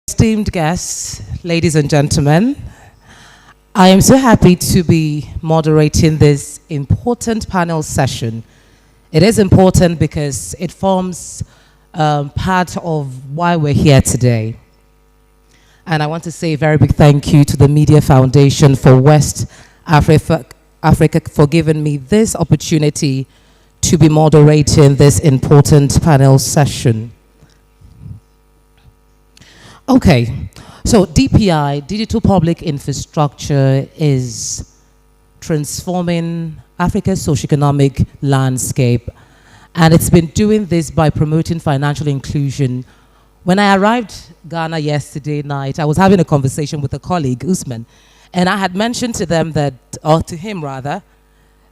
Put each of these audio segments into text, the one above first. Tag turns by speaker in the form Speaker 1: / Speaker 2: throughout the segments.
Speaker 1: Esteemed guests, ladies and gentlemen, I am so happy to be moderating this important panel session. It is important because it forms part of why we're here today. And I want to say a very big thank you to the Media Foundation for West Africa for giving me this opportunity to be moderating this important panel session. Okay, so DPI, Digital Public Infrastructure, is transforming Africa's socioeconomic landscape, and it's been doing this by promoting financial inclusion. When I arrived Ghana yesterday night, I was having a conversation with a colleague, Usman, and I had mentioned to them that, or to him rather,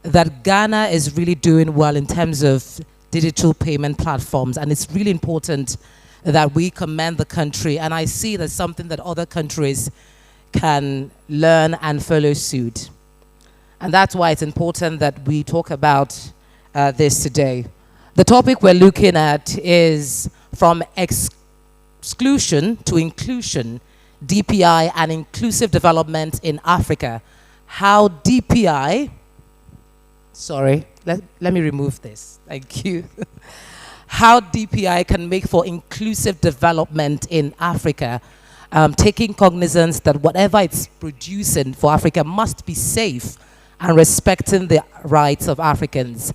Speaker 1: that Ghana is really doing well in terms of digital payment platforms, and it's really important that we commend the country, and I see that's something that other countries can learn and follow suit. And that's why it's important that we talk about this today. The topic we're looking at is from exclusion to inclusion, DPI and Inclusive Development in Africa. How DPI, sorry, let me remove this, thank you. How DPI can make for inclusive development in Africa, taking cognizance that whatever it's producing for Africa must be safe and respecting the rights of Africans.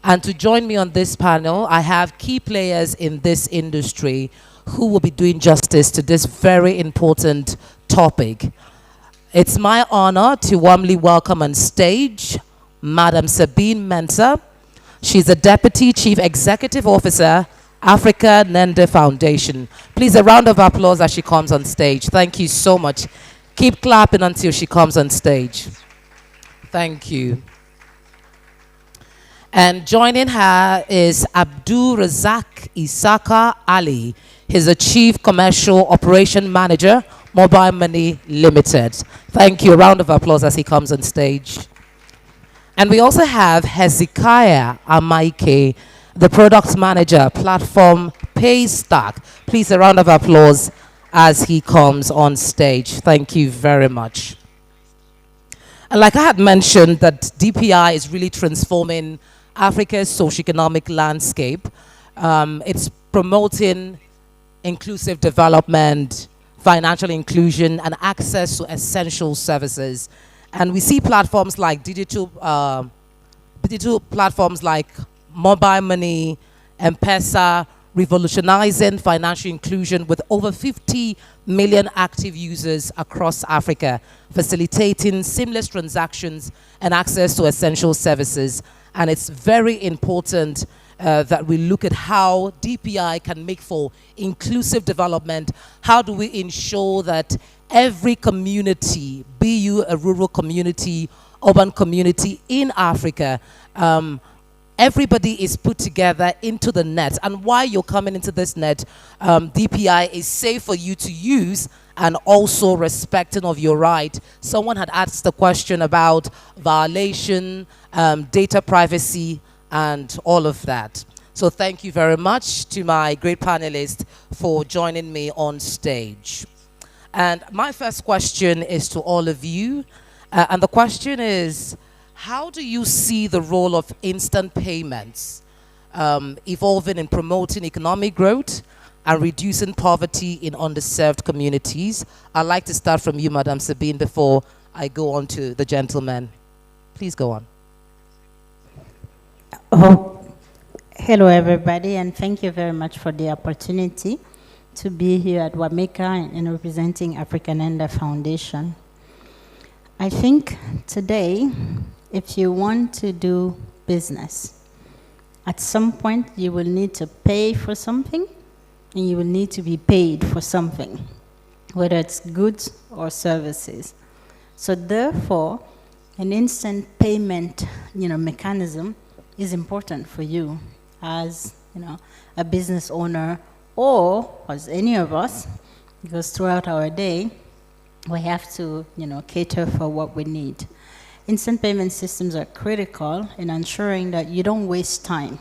Speaker 1: And to join me on this panel, I have key players in this industry who will be doing justice to this very important topic. It's my honor to warmly welcome on stage Madam Sabine Mensah. She's the Deputy Chief Executive Officer, AfricaNenda Foundation. Please, a round of applause as she comes on stage. Thank you so much. Keep clapping until she comes on stage. Thank you. And joining her is Abdul Razak Isaka Ali. He's the Chief Commercial Operation Manager, Mobile Money Limited. Thank you. A round of applause as he comes on stage. And we also have Hezekiah Amaike, the Product Manager, Platform Paystack. Please, a round of applause as he comes on stage. Thank you very much. And like I had mentioned, that DPI is really transforming Africa's socioeconomic landscape. It's promoting inclusive development, financial inclusion, and access to essential services. And we see platforms like digital platforms like mobile money, M-Pesa, revolutionizing financial inclusion with over 50 million active users across Africa, facilitating seamless transactions and access to essential services. And it's very important that we look at how DPI can make for inclusive development. How do we ensure that every community, be you a rural community, urban community in Africa, everybody is put together into the net. And while you're coming into this net, DPI is safe for you to use and also respecting of your right. Someone had asked the question about violation, data privacy, and all of that. So thank you very much to my great panelists for joining me on stage. And my first question is to all of you. And the question is, how do you see the role of instant payments evolving in promoting economic growth and reducing poverty in underserved communities? I'd like to start from you, Madam Sabine, before I go on to the gentleman. Please go on.
Speaker 2: Oh, hello, everybody, and thank you very much for the opportunity to be here at WAMECA and representing AfricaNenda Foundation. I think today, if you want to do business, at some point you will need to pay for something and you will need to be paid for something, whether it's goods or services. So therefore, an instant payment mechanism is important for you as a business owner, or as any of us, because throughout our day, we have to cater for what we need. Instant payment systems are critical in ensuring that you don't waste time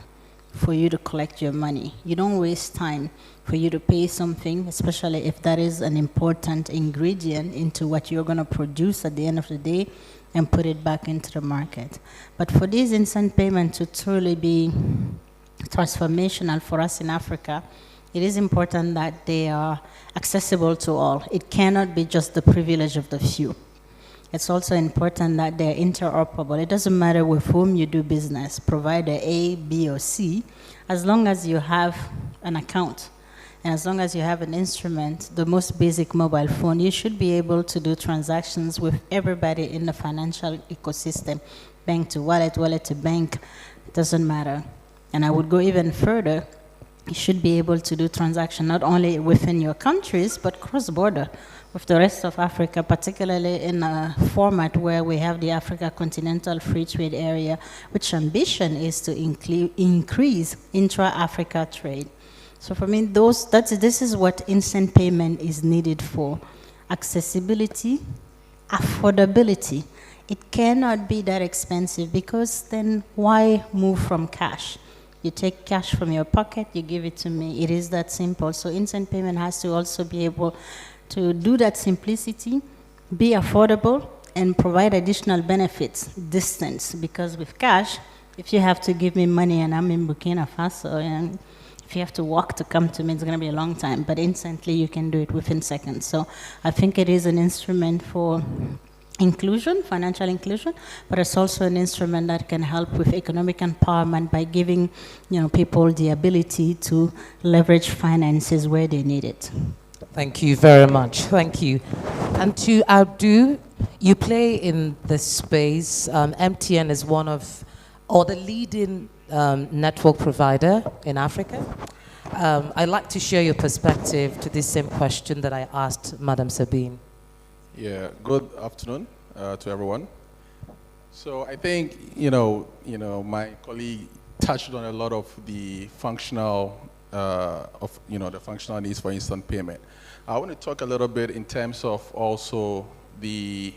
Speaker 2: for you to collect your money. You don't waste time for you to pay something, especially if that is an important ingredient into what you're going to produce at the end of the day and put it back into the market. But for these instant payments to truly be transformational for us in Africa, it is important that they are accessible to all. It cannot be just the privilege of the few. It's also important that they're interoperable. It doesn't matter with whom you do business, provider A, B, or C, as long as you have an account and as long as you have an instrument, the most basic mobile phone, you should be able to do transactions with everybody in the financial ecosystem. Bank to wallet, wallet to bank, it doesn't matter. And I would go even further. You should be able to do transactions not only within your countries, but cross-border with the rest of Africa, particularly in a format where we have the Africa Continental Free Trade Area, which ambition is to increase intra-Africa trade. So for me, this is what instant payment is needed for. Accessibility, affordability. It cannot be that expensive, because then why move from cash? You take cash from your pocket, you give it to me. It is that simple. So instant payment has to also be able to do that simplicity, be affordable, and provide additional benefits, distance. Because with cash, if you have to give me money and I'm in Burkina Faso, and if you have to walk to come to me, it's going to be a long time. But instantly, you can do it within seconds. So I think it is an instrument for inclusion, financial inclusion, but it's also an instrument that can help with economic empowerment by giving, people the ability to leverage finances where they need it.
Speaker 1: Thank you very much. Thank you. And to outdo, you play in the space. MTN is one of, or the leading network provider in Africa. I'd like to share your perspective to this same question that I asked Madam Sabine.
Speaker 3: Yeah, good afternoon to everyone. So I think, my colleague touched on a lot of the functional, the functional needs for instant payment. I want to talk a little bit in terms of also the,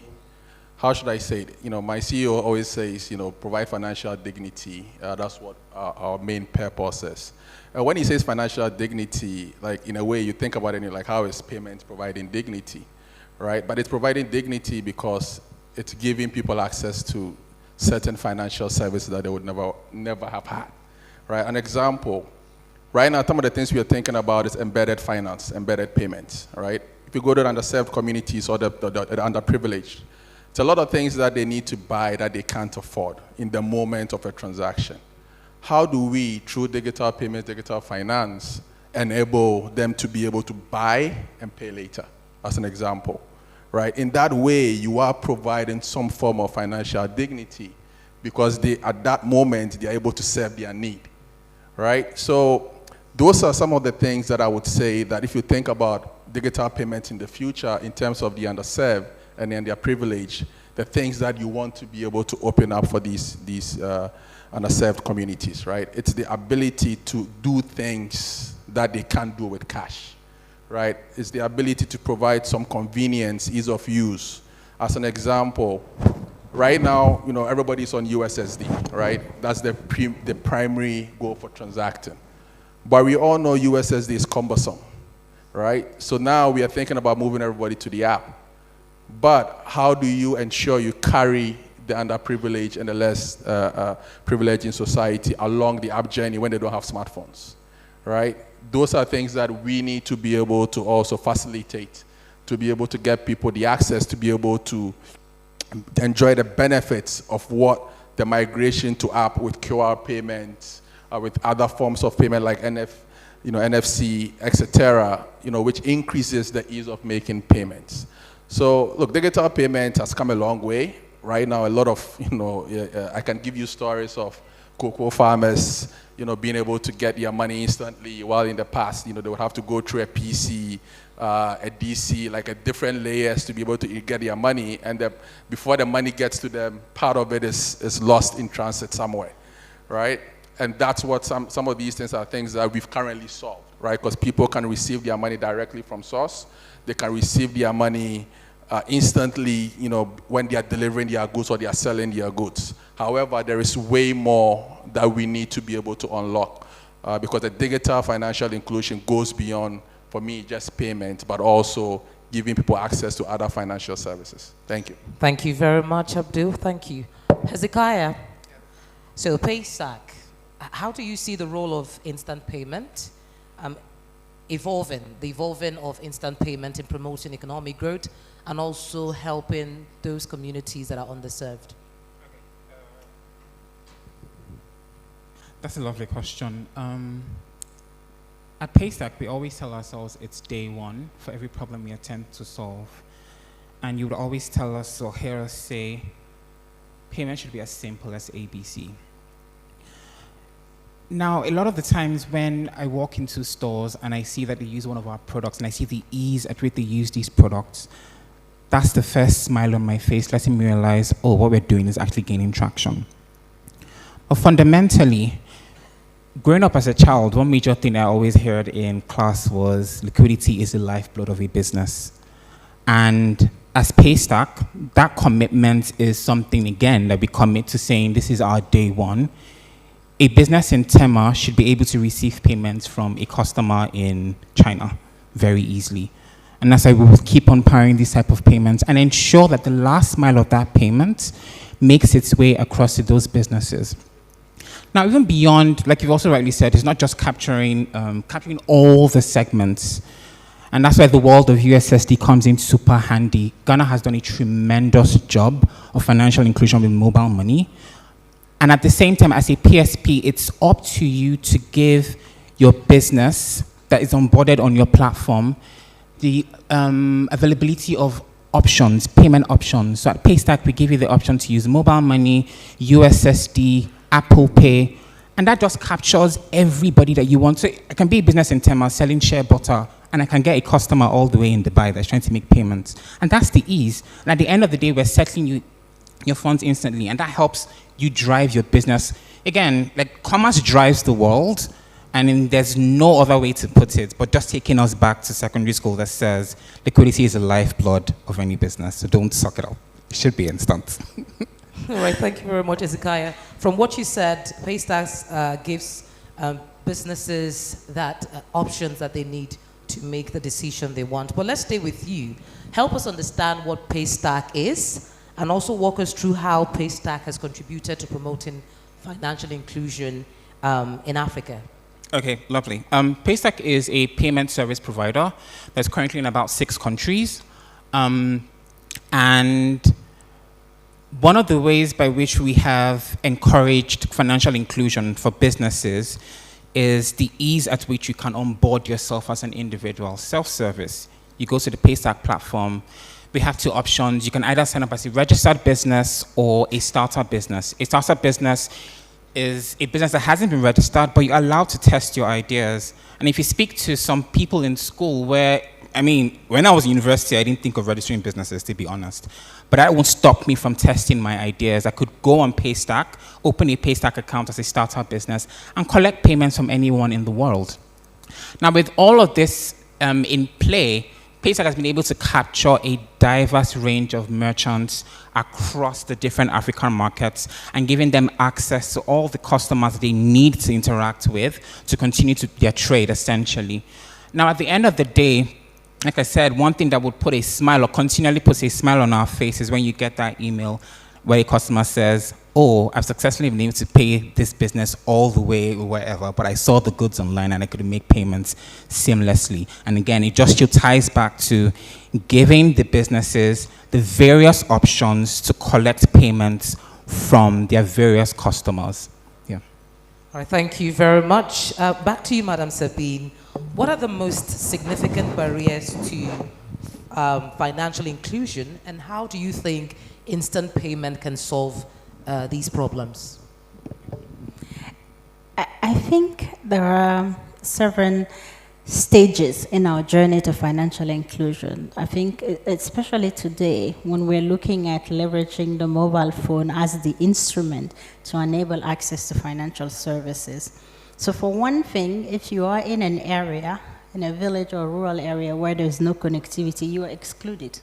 Speaker 3: how should I say it? My CEO always says, provide financial dignity. That's what our main purpose is. When he says financial dignity, like in a way you think about it, like how is payment providing dignity, right? But it's providing dignity because it's giving people access to certain financial services that they would never have had, right? An example, right now some of the things we are thinking about is embedded finance, embedded payments, right? If you go to the underserved communities or the underprivileged, it's a lot of things that they need to buy that they can't afford in the moment of a transaction. How do we, through digital payments, digital finance, enable them to be able to buy and pay later, as an example, right? In that way, you are providing some form of financial dignity because at that moment, they are able to serve their need, right? So those are some of the things that I would say that if you think about digital payments in the future in terms of the underserved and then their privilege, the things that you want to be able to open up for these underserved communities, right? It's the ability to do things that they can't do with cash, right? It's the ability to provide some convenience, ease of use. As an example, right now, everybody's on USSD, right? That's the primary goal for transacting. But we all know USSD is cumbersome, right? So now we are thinking about moving everybody to the app. But how do you ensure you carry the underprivileged and the less privileged in society along the app journey when they don't have smartphones, right? Those are things that we need to be able to also facilitate, to be able to get people the access to be able to enjoy the benefits of what the migration to app with QR payments, with other forms of payment like NFC, etc., which increases the ease of making payments. So look, digital payment has come a long way. Right now, a lot of, I can give you stories of cocoa farmers, being able to get their money instantly, while in the past, they would have to go through a PC, a DC, like a different layers to be able to get their money. And before the money gets to them, part of it is lost in transit somewhere, right? And that's what some of these things are things that we've currently solved, right? Because people can receive their money directly from source. They can receive their money instantly, when they are delivering their goods or they are selling their goods. However, there is way more that we need to be able to unlock. because the digital financial inclusion goes beyond, for me, just payment, but also giving people access to other financial services. Thank you.
Speaker 1: Thank you very much, Abdul. Thank you. Hezekiah, so Paystack, how do you see the role of instant payment the evolving of instant payment in promoting economic growth and also helping those communities that are underserved?
Speaker 4: That's a lovely question. At Paystack, we always tell ourselves it's day one for every problem we attempt to solve. And you would always tell us or hear us say, payment should be as simple as ABC. Now, a lot of the times when I walk into stores and I see that they use one of our products and I see the ease at which they use these products, that's the first smile on my face, letting me realize, oh, what we're doing is actually gaining traction. But fundamentally, growing up as a child, one major thing I always heard in class was liquidity is the lifeblood of a business. And as Paystack, that commitment is something, again, that we commit to saying this is our day one. A business in Tema should be able to receive payments from a customer in China very easily. And as I will keep on powering these type of payments and ensure that the last mile of that payment makes its way across to those businesses. Now, even beyond, like you've also rightly said, it's not just capturing all the segments. And that's where the world of USSD comes in super handy. Ghana has done a tremendous job of financial inclusion with mobile money. And at the same time, as a PSP, it's up to you to give your business that is onboarded on your platform the availability of options, payment options. So at Paystack, we give you the option to use mobile money, USSD, Apple Pay, and that just captures everybody that you want. So I can be a business in Tema selling shea butter, and I can get a customer all the way in Dubai that's trying to make payments. And that's the ease. And at the end of the day, we're settling your funds instantly, and that helps you drive your business. Again, like commerce drives the world, and there's no other way to put it, but just taking us back to secondary school that says liquidity is the lifeblood of any business, so don't suck it up. It should be instant.
Speaker 1: All right, thank you very much, Hezekiah. From what you said, Paystack gives businesses that options that they need to make the decision they want. But let's stay with you. Help us understand what Paystack is, and also walk us through how Paystack has contributed to promoting financial inclusion in Africa.
Speaker 4: Okay, lovely. Paystack is a payment service provider that's currently in about 6 countries. And one of the ways by which we have encouraged financial inclusion for businesses is the ease at which you can onboard yourself as an individual, self-service. You go to the Paystack platform. We have 2 options. You can either sign up as a registered business or a startup business. A startup business is a business that hasn't been registered, but you're allowed to test your ideas. And if you speak to some people in school when I was in university, I didn't think of registering businesses, to be honest. But that won't stop me from testing my ideas. I could go on Paystack, open a Paystack account as a startup business, and collect payments from anyone in the world. Now, with all of this in play, Paystack has been able to capture a diverse range of merchants across the different African markets and giving them access to all the customers they need to interact with to continue their trade, essentially. Now, at the end of the day, like I said, one thing that would put a smile or continually puts a smile on our face is when you get that email where a customer says, oh, I've successfully been able to pay this business all the way wherever, but I saw the goods online and I could make payments seamlessly. And again, it just ties back to giving the businesses the various options to collect payments from their various customers. Yeah.
Speaker 1: All right, thank you very much. Back to you, Madam Sabine. What are the most significant barriers to financial inclusion, and how do you think instant payment can solve these problems?
Speaker 2: I think there are several stages in our journey to financial inclusion. I think especially today, when we're looking at leveraging the mobile phone as the instrument to enable access to financial services. So for one thing, if you are in an area, in a village or rural area where there's no connectivity, you are excluded.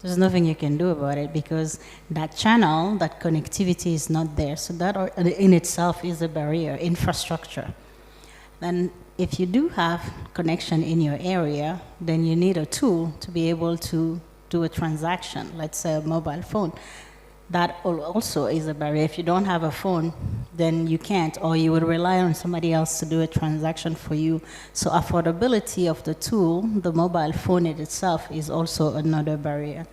Speaker 2: There's nothing you can do about it because that channel, that connectivity is not there. So that in itself is a barrier, infrastructure. then if you do have connection in your area, then you need a tool to be able to do a transaction, let's say a mobile phone. That also is a barrier. If you don't have a phone, then you can't, or you would rely on somebody else to do a transaction for you. So affordability of the tool, the mobile phone in itself, is also another barrier.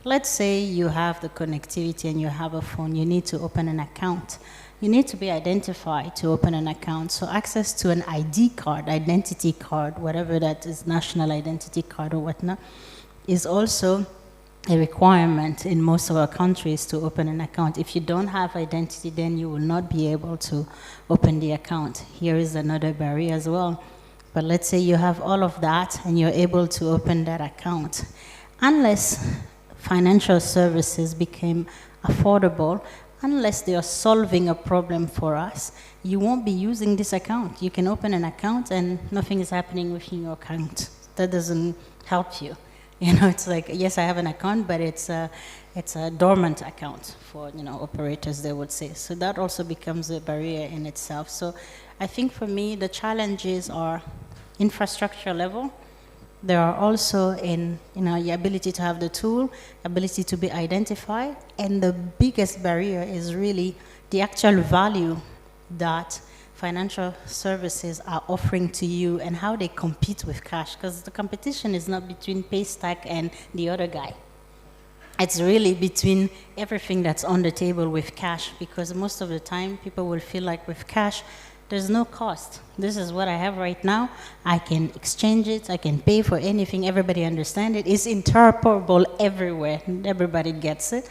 Speaker 2: Let's say you have the connectivity and you have a phone, you need to open an account. You need to be identified to open an account. So access to an ID card, identity card, whatever that is, national identity card or whatnot, is also a requirement in most of our countries to open an account. If you don't have identity, then you will not be able to open the account. Here is another barrier as well. But let's say you have all of that and you're able to open that account. Unless financial services became affordable, unless they are solving a problem for us, you won't be using this account. You can open an account and nothing is happening within your account. That doesn't help you. You know, it's like, yes, I have an account, but it's a dormant account for, you know, operators, they would say. So that also becomes a barrier in itself. So I think for me, the challenges are infrastructure level. There are also in, you know, the ability to have the tool, ability to be identified, and the biggest barrier is really the actual value that financial services are offering to you and how they compete with cash, because the competition is not between Paystack and the other guy. It's really between everything that's on the table with cash, because most of the time people will feel like with cash, there's no cost. This is what I have right now. I can exchange it. I can pay for anything. Everybody understands it. It's interoperable everywhere. Everybody gets it.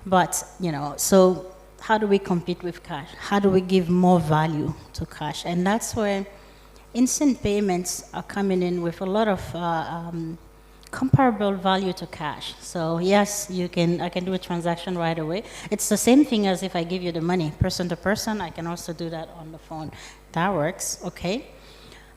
Speaker 2: But, you know, so how do we compete with cash? How do we give more value to cash? And that's where instant payments are coming in with a lot of comparable value to cash. So yes, I can do a transaction right away. It's the same thing as if I give you the money, person to person. I can also do that on the phone. That works, okay.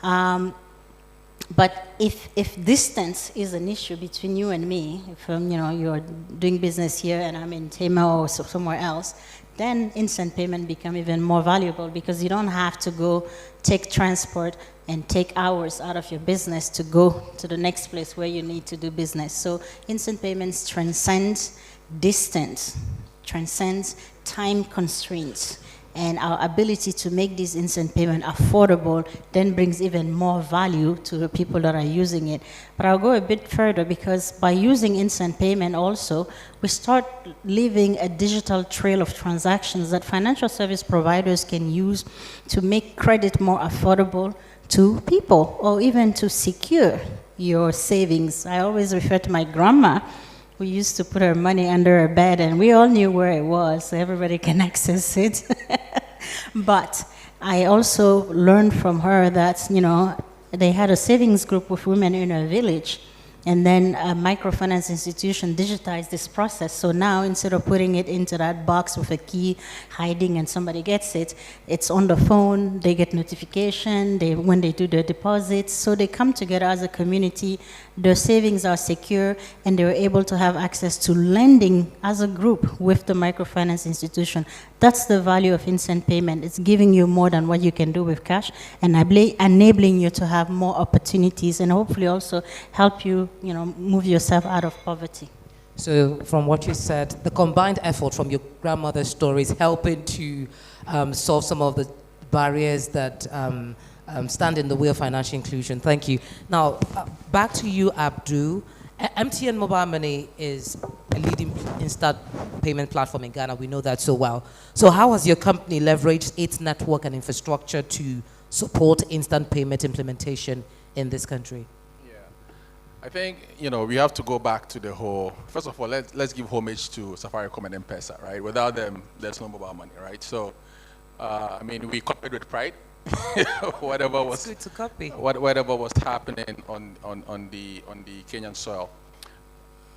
Speaker 2: But if distance is an issue between you and me, if you know, you're doing business here and I'm in Tema or somewhere else, then instant payment become even more valuable, because you don't have to go take transport and take hours out of your business to go to the next place where you need to do business. So instant payments transcends distance, transcends time constraints, and our ability to make this instant payment affordable then brings even more value to the people that are using it. But I'll go a bit further, because by using instant payment also, we start leaving a digital trail of transactions that financial service providers can use to make credit more affordable to people, or even to secure your savings. I always refer to my grandma, who used to put her money under her bed, and we all knew where it was, so everybody can access it. But I also learned from her that, you know, they had a savings group with women in her village, and then a microfinance institution digitized this process. So now, instead of putting it into that box with a key, hiding and somebody gets it, it's on the phone, they get notification, when they do their deposits. So they come together as a community, their savings are secure, and they were able to have access to lending as a group with the microfinance institution. That's the value of instant payment. It's giving you more than what you can do with cash, and enabling you to have more opportunities, and hopefully also help you, you know, move yourself out of poverty.
Speaker 1: So from what you said, the combined effort from your grandmother's story is helping to solve some of the barriers that stand in the way of financial inclusion. Thank you. Now, back to you, Abdul. MTN Mobile Money is a leading instant payment platform in Ghana. We know that so well. So how has your company leveraged its network and infrastructure to support instant payment implementation in this country?
Speaker 3: Yeah, I think, you know, we have to go back to the whole, first of all, let's give homage to Safaricom and M-Pesa, right? Without them, there's no mobile money, right? So, I mean, we copied with pride. Whatever was
Speaker 1: good to copy.
Speaker 3: Whatever was happening on the Kenyan soil.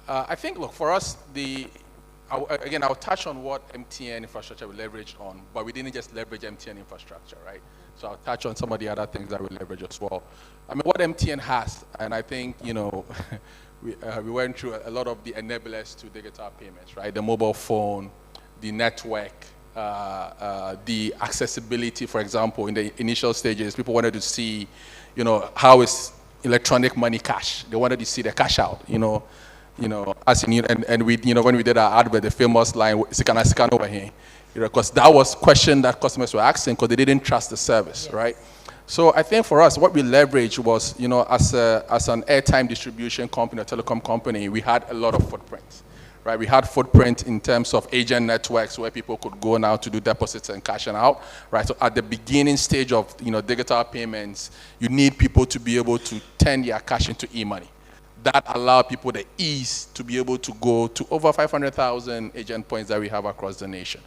Speaker 3: I think, look, for us, again, I'll touch on what MTN infrastructure we leverage on, but we didn't just leverage MTN infrastructure, right? So I'll touch on some of the other things that we leverage as well. I mean, what MTN has, and I think, you know, we went through a lot of the enablers to digital payments, right? The mobile phone, the network, the accessibility, for example, in the initial stages, people wanted to see, how is electronic money cash. They wanted to see the cash out, as in, and we, when we did our advert, the famous line, "Sikana over here," because that was a question that customers were asking because they didn't trust the service, right? So I think for us, what we leveraged was, as an airtime distribution company, a telecom company, we had a lot of footprints. Right, we had footprint in terms of agent networks where people could go now to do deposits and cashing out. Right, so at the beginning stage of digital payments, you need people to be able to turn their cash into e-money. That allowed people the ease to be able to go to over 500,000 agent points that we have across the nation.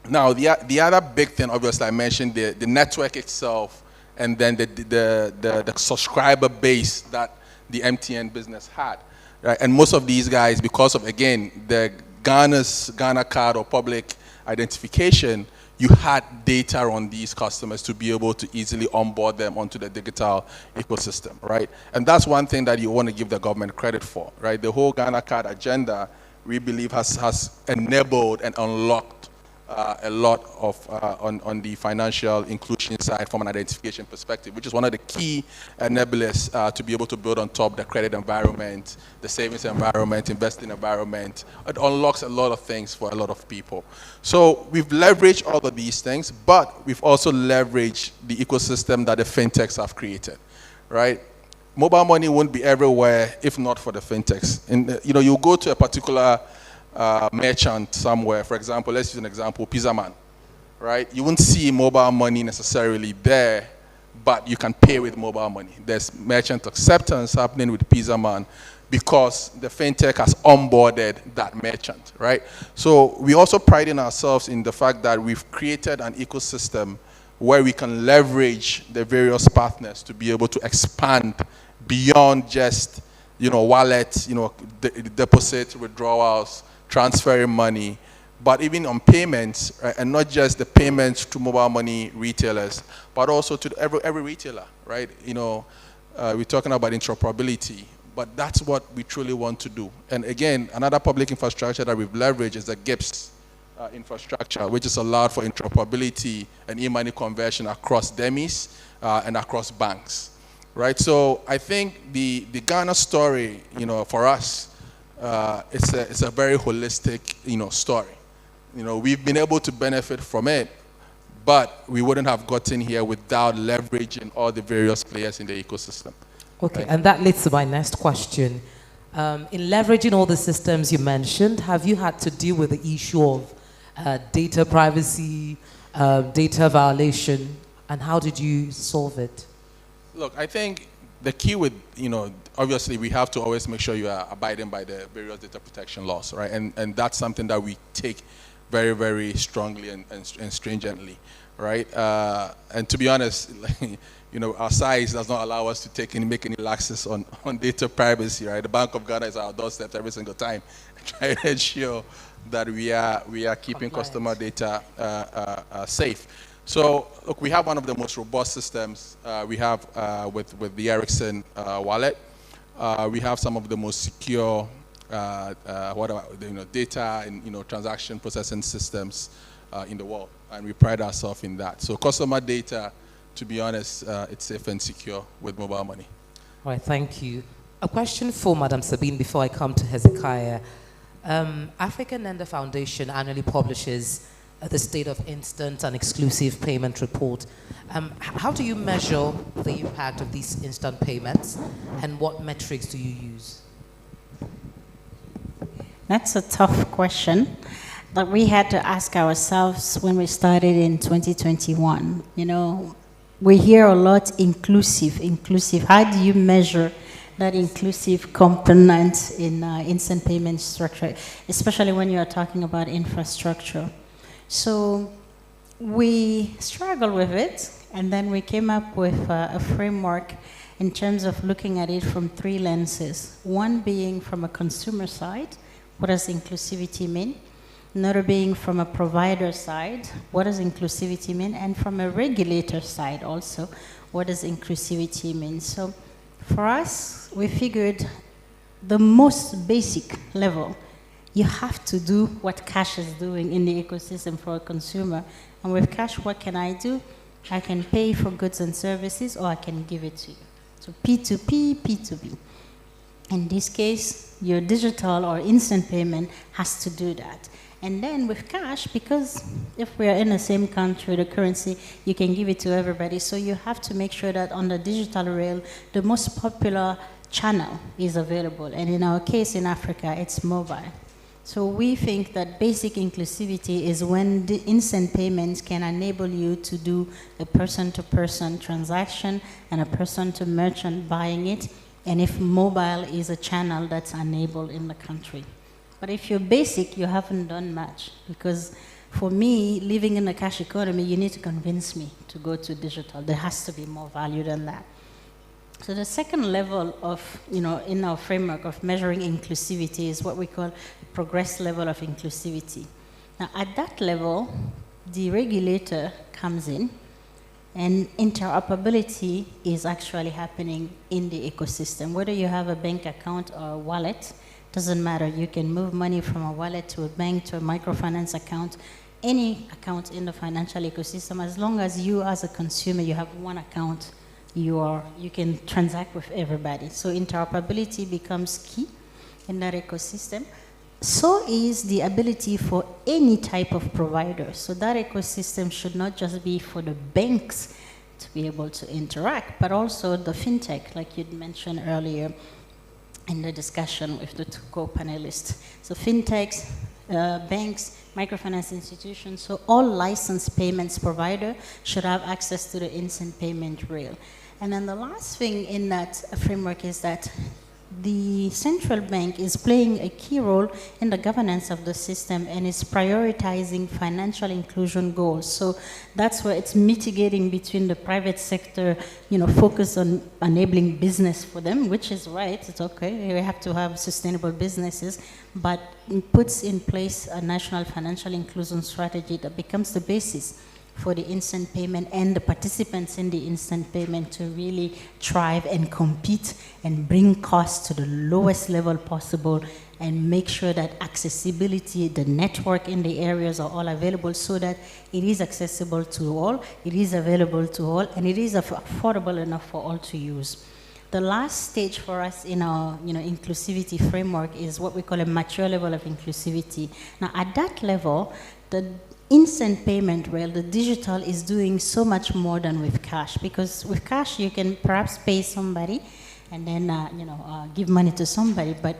Speaker 3: Now, the other big thing, obviously, I mentioned the network itself, and then the subscriber base that the MTN business had. Right? And most of these guys, because of, again, the Ghana card or public identification, you had data on these customers to be able to easily onboard them onto the digital ecosystem, right? And that's one thing that you want to give the government credit for, right? The whole Ghana card agenda, we believe, has enabled and unlocked a lot of on the financial inclusion side from an identification perspective, which is one of the key enablers to be able to build on top the credit environment, the savings environment, investing environment. It unlocks a lot of things for a lot of people. So we've leveraged all of these things, but we've also leveraged the ecosystem that the fintechs have created, right? Mobile money won't be everywhere if not for the fintechs. And you go to a particular merchant somewhere, for example, let's use an example, Pizza Man, right? You won't see mobile money necessarily there, but you can pay with mobile money. There's merchant acceptance happening with Pizza Man because the fintech has onboarded that merchant, right? So we also pride in ourselves in the fact that we've created an ecosystem where we can leverage the various partners to be able to expand beyond just, wallets, deposit, withdrawals, transferring money, but even on payments, right? And not just the payments to mobile money retailers, but also to every retailer, right? We're talking about interoperability, but that's what we truly want to do. And again, another public infrastructure that we've leveraged is the GIPS infrastructure, which is allowed for interoperability and e-money conversion across DEMIs and across banks, right? So I think the Ghana story, for us, it's a very holistic, story. We've been able to benefit from it, but we wouldn't have gotten here without leveraging all the various players in the ecosystem.
Speaker 1: Okay,
Speaker 3: right?
Speaker 1: And that leads to my next question. In leveraging all the systems you mentioned, have you had to deal with the issue of data privacy, data violation, and how did you solve it?
Speaker 3: Look, I think the key with, obviously we have to always make sure you are abiding by the various data protection laws, right? And that's something that we take very, very strongly and stringently, right? And to be honest, our size does not allow us to make any lapses on data privacy, right? The Bank of Ghana is our doorstep every single time, trying to ensure that we are keeping customer data safe. So, look, we have one of the most robust systems we have with the Ericsson wallet. We have some of the most secure data and transaction processing systems in the world, and we pride ourselves in that. So, customer data, to be honest, it's safe and secure with mobile money.
Speaker 1: All right, thank you. A question for Madam Sabine before I come to Hezekiah. AfricaNenda Foundation annually publishes the State of Instant and Exclusive Payment Report. How do you measure the impact of these instant payments, and what metrics do you use?
Speaker 2: That's a tough question that we had to ask ourselves when we started in 2021. We hear a lot inclusive. How do you measure that inclusive component in instant payment structure, especially when you are talking about infrastructure? So we struggled with it, and then we came up with a framework in terms of looking at it from 3 lenses. One being from a consumer side, what does inclusivity mean? Another being from a provider side, what does inclusivity mean? And from a regulator side also, what does inclusivity mean? So for us, we figured the most basic level you have to do what cash is doing in the ecosystem for a consumer. And with cash, what can I do? I can pay for goods and services, or I can give it to you. So P2P, P2B. In this case, your digital or instant payment has to do that. And then with cash, because if we are in the same country, the currency, you can give it to everybody. So you have to make sure that on the digital rail, the most popular channel is available. And in our case in Africa, it's mobile. So we think that basic inclusivity is when the instant payments can enable you to do a person-to-person transaction and a person-to-merchant buying it, and if mobile is a channel that's enabled in the country. But if you're basic, you haven't done much, because for me, living in a cash economy, you need to convince me to go to digital. There has to be more value than that. So the second level of, in our framework of measuring inclusivity is what we call progress level of inclusivity. Now, at that level, the regulator comes in, and interoperability is actually happening in the ecosystem. Whether you have a bank account or a wallet, doesn't matter. You can move money from a wallet to a bank to a microfinance account, any account in the financial ecosystem, as long as you as a consumer, you have one account, you can transact with everybody. So interoperability becomes key in that ecosystem. So is the ability for any type of provider. So that ecosystem should not just be for the banks to be able to interact, but also the fintech, like you'd mentioned earlier in the discussion with the two co-panelists. So fintechs, banks, microfinance institutions, so all licensed payments provider should have access to the instant payment rail. And then the last thing in that framework is that the central bank is playing a key role in the governance of the system and is prioritizing financial inclusion goals. So that's where it's mitigating between the private sector, focus on enabling business for them, which is right, it's okay, we have to have sustainable businesses, but it puts in place a national financial inclusion strategy that becomes the basis for the instant payment and the participants in the instant payment to really thrive and compete and bring costs to the lowest level possible and make sure that accessibility, the network in the areas are all available so that it is accessible to all, it is available to all, and it is affordable enough for all to use. The last stage for us in our inclusivity framework is what we call a mature level of inclusivity. Now at that level, the instant payment rail, the digital is doing so much more than with cash, because with cash you can perhaps pay somebody and then give money to somebody, but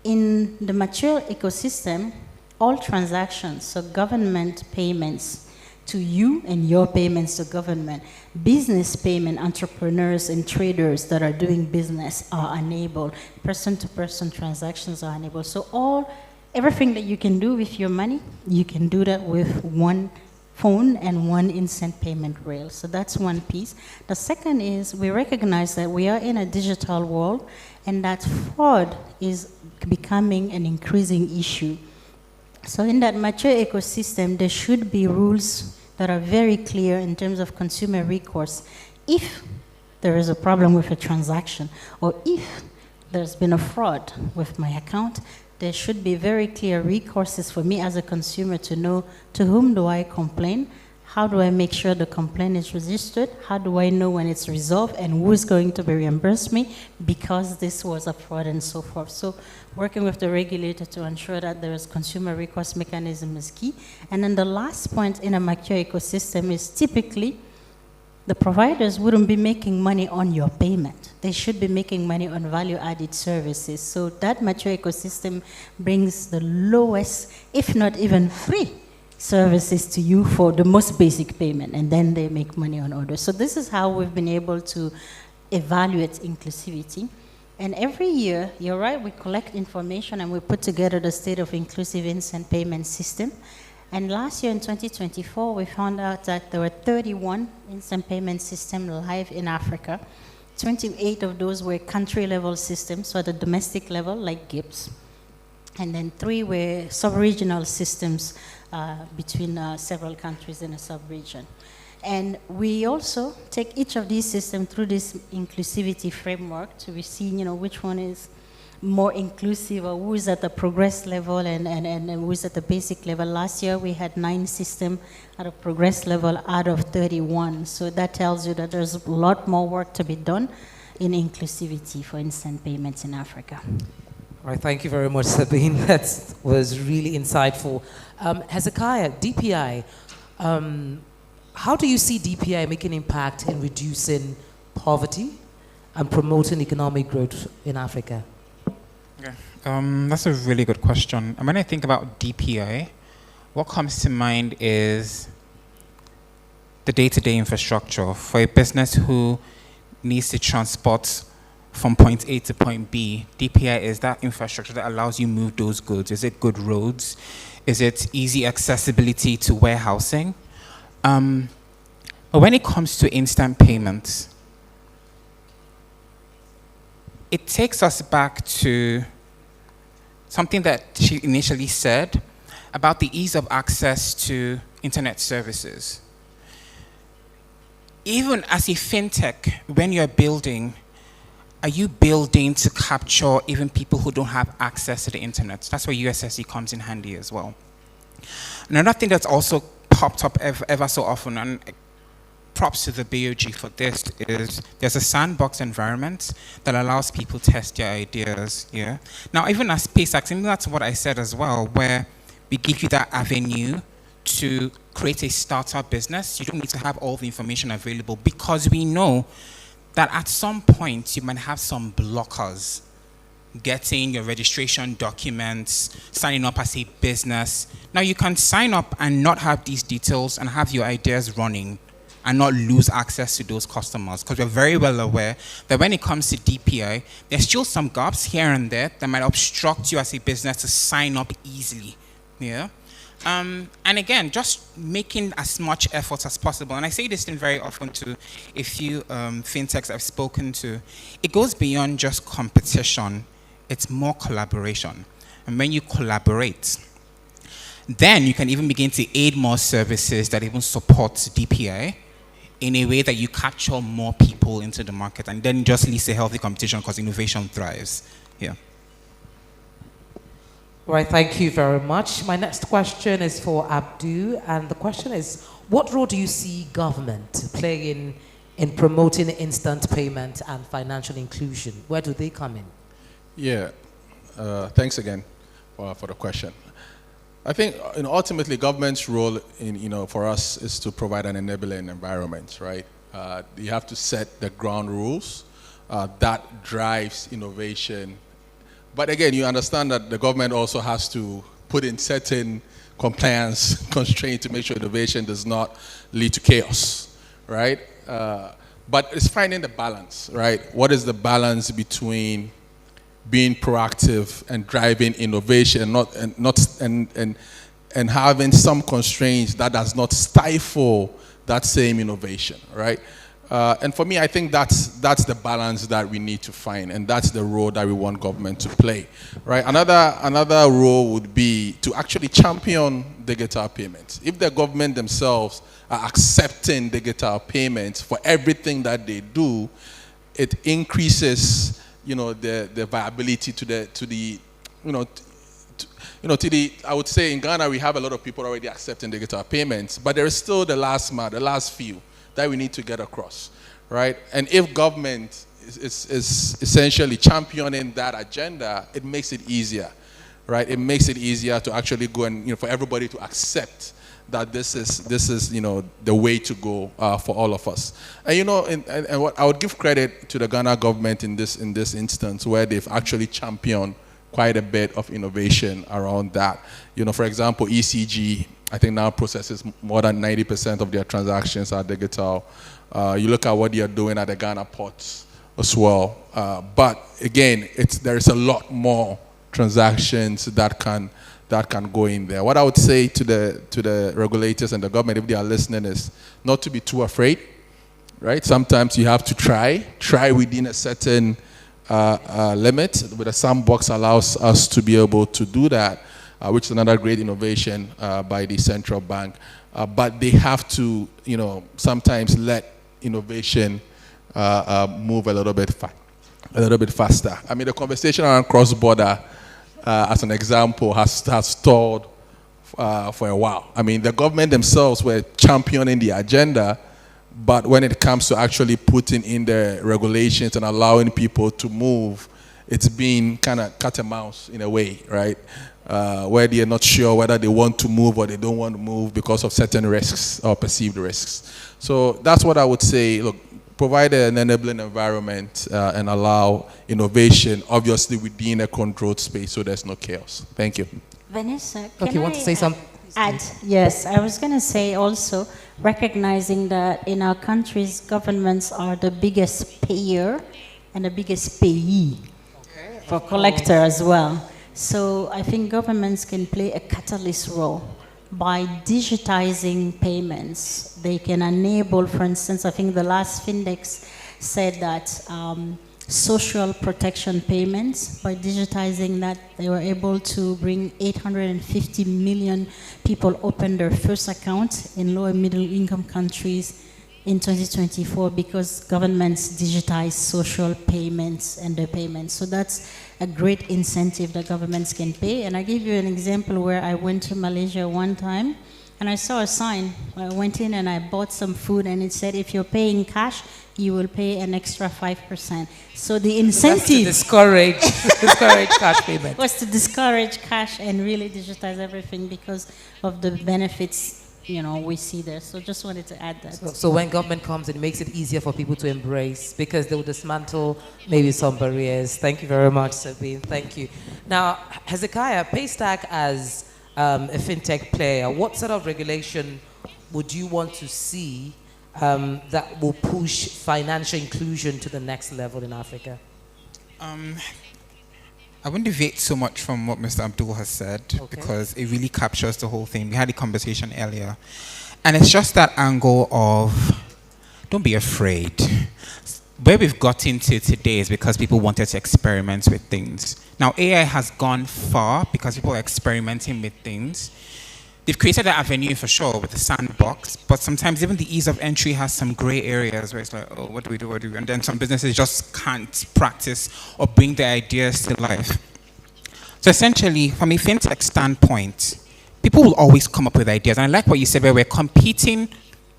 Speaker 2: in the mature ecosystem, all transactions, so government payments to you and your payments to government, business payment, entrepreneurs and traders that are doing business are enabled, person-to-person transactions are enabled. So everything that you can do with your money, you can do that with one phone and one instant payment rail. So that's one piece. The second is we recognize that we are in a digital world and that fraud is becoming an increasing issue. So in that mature ecosystem, there should be rules that are very clear in terms of consumer recourse. If there is a problem with a transaction, or if there's been a fraud with my account, there should be very clear recourses for me as a consumer to know to whom do I complain, how do I make sure the complaint is registered, how do I know when it's resolved, and who is going to reimburse me because this was a fraud and so forth. So working with the regulator to ensure that there is consumer recourse mechanism is key. And then the last point in a mature ecosystem is typically the providers wouldn't be making money on your payment. They should be making money on value-added services. So that mature ecosystem brings the lowest, if not even free, services to you for the most basic payment, and then they make money on orders. So this is how we've been able to evaluate inclusivity. And every year, you're right, we collect information and we put together the state of inclusive instant payment system. And last year in 2024, we found out that there were 31 instant payment systems live in Africa. 28 of those were country-level systems, so at the domestic level, like GIPS. And then 3 were sub-regional systems between several countries in a sub-region. And we also take each of these systems through this inclusivity framework to see, which one is more inclusive, or who is at the progress level and who is at the basic level. Last year we had 9 systems at a progress level out of 31. So that tells you that there's a lot more work to be done in inclusivity for instant payments in Africa.
Speaker 1: All right, thank you very much, Sabine. That was really insightful. Hezekiah, DPI, how do you see DPI making impact in reducing poverty and promoting economic growth in Africa?
Speaker 4: Okay. That's a really good question. And when I think about DPI, what comes to mind is the day-to-day infrastructure for a business who needs to transport from point A to point B. DPI is that infrastructure that allows you move those goods. Is it good roads? Is it easy accessibility to warehousing? But when it comes to instant payments, it takes us back to something that she initially said about the ease of access to internet services. Even as a fintech, when you're building, are you building to capture even people who don't have access to the internet? That's where USSD comes in handy as well. Another thing that's also popped up ever so often, and props to the BOG for this, is there's a sandbox environment that allows people to test their ideas. Yeah. Now, even as Paystack, similar to what I said as well, where we give you that avenue to create a startup business. You don't need to have all the information available, because we know that at some point you might have some blockers getting your registration documents, signing up as a business. Now, you can sign up and not have these details and have your ideas running and not lose access to those customers, because we're very well aware that when it comes to DPI, there's still some gaps here and there that might obstruct you as a business to sign up easily. Yeah. And again, just making as much effort as possible. And I say this thing very often to a few fintechs I've spoken to. It goes beyond just competition. It's more collaboration. And when you collaborate, then you can even begin to aid more services that even support DPI in a way that you capture more people into the market, and then just leads to healthy competition because innovation thrives. Yeah.
Speaker 1: Right, thank you very much. My next question is for Abdu, and the question is, what role do you see government playing in promoting instant payment and financial inclusion? Where do they come in?
Speaker 3: Yeah, thanks again for the question. I think ultimately government's role for us is to provide an enabling environment, right? You have to set the ground rules that drives innovation. But again, you understand that the government also has to put in certain compliance constraints to make sure innovation does not lead to chaos, right? But it's finding the balance, right? What is the balance between being proactive and driving innovation, and having some constraints that does not stifle that same innovation, right? And for me, I think that's the balance that we need to find, and that's the role that we want government to play, right? Another role would be to actually champion digital payments. If the government themselves are accepting digital payments for everything that they do, it increases, the viability I would say in Ghana we have a lot of people already accepting digital payments, but there is still the last few that we need to get across, right? And if government is essentially championing that agenda, it makes it easier, right? It makes it easier to actually go and, for everybody to accept that this is the way to go for all of us. And what I would give credit to the Ghana government in this instance, where they've actually championed quite a bit of innovation around that. For example, ECG, I think now processes more than 90% of their transactions are digital. You look at what they are doing at the Ghana ports as well. But again, there is a lot more transactions that can go in there. What I would say to the regulators and the government, if they are listening, is not to be too afraid, right? Sometimes you have to try within a certain limit. But the sandbox allows us to be able to do that, which is another great innovation by the central bank. But they have to, sometimes let innovation move a little bit a little bit faster. I mean, the conversation around cross-border, as an example, has stalled for a while. I mean, the government themselves were championing the agenda, but when it comes to actually putting in the regulations and allowing people to move, it's been kind of cat and mouse in a way, right? Where they're not sure whether they want to move or they don't want to move because of certain risks or perceived risks. So that's what I would say. Look, provide an enabling environment and allow innovation, obviously within a controlled space so there's no chaos. Thank you.
Speaker 2: Vanessa,
Speaker 1: Okay, you want to say something?
Speaker 2: Yes, I was going to say also, recognizing that in our countries, governments are the biggest payer and the biggest payee for collector as well. So I think governments can play a catalyst role by digitizing payments. They can enable, for instance, I think the last Findex said that social protection payments, by digitizing that, they were able to bring 850 million people open their first account in low and middle income countries in 2024 because governments digitize social payments and their payments. So that's a great incentive that governments can pay. And I give you an example where I went to Malaysia one time and I saw a sign. I went in and I bought some food and it said, if you're paying cash, you will pay an extra 5%. So the incentive
Speaker 1: to discourage cash payment
Speaker 2: was to discourage cash and really digitize everything because of the benefits we see there. So just wanted to add that.
Speaker 1: So when government comes, it makes it easier for people to embrace because they will dismantle maybe some barriers. Thank you very much, Sabine. Thank you. Now, Hezekiah, Paystack as a fintech player, what sort of regulation would you want to see that will push financial inclusion to the next level in Africa?
Speaker 4: I wouldn't deviate so much from what Mr. Abdul has said because it really captures the whole thing. We had a conversation earlier. And it's just that angle of don't be afraid. Where we've gotten to today is because people wanted to experiment with things. Now, AI has gone far because people are experimenting with things. They've created an avenue for sure with the sandbox, but sometimes even the ease of entry has some gray areas where it's like, oh, what do we do? And then some businesses just can't practice or bring their ideas to life. So essentially, from a fintech standpoint, people will always come up with ideas. And I like what you said, where we're competing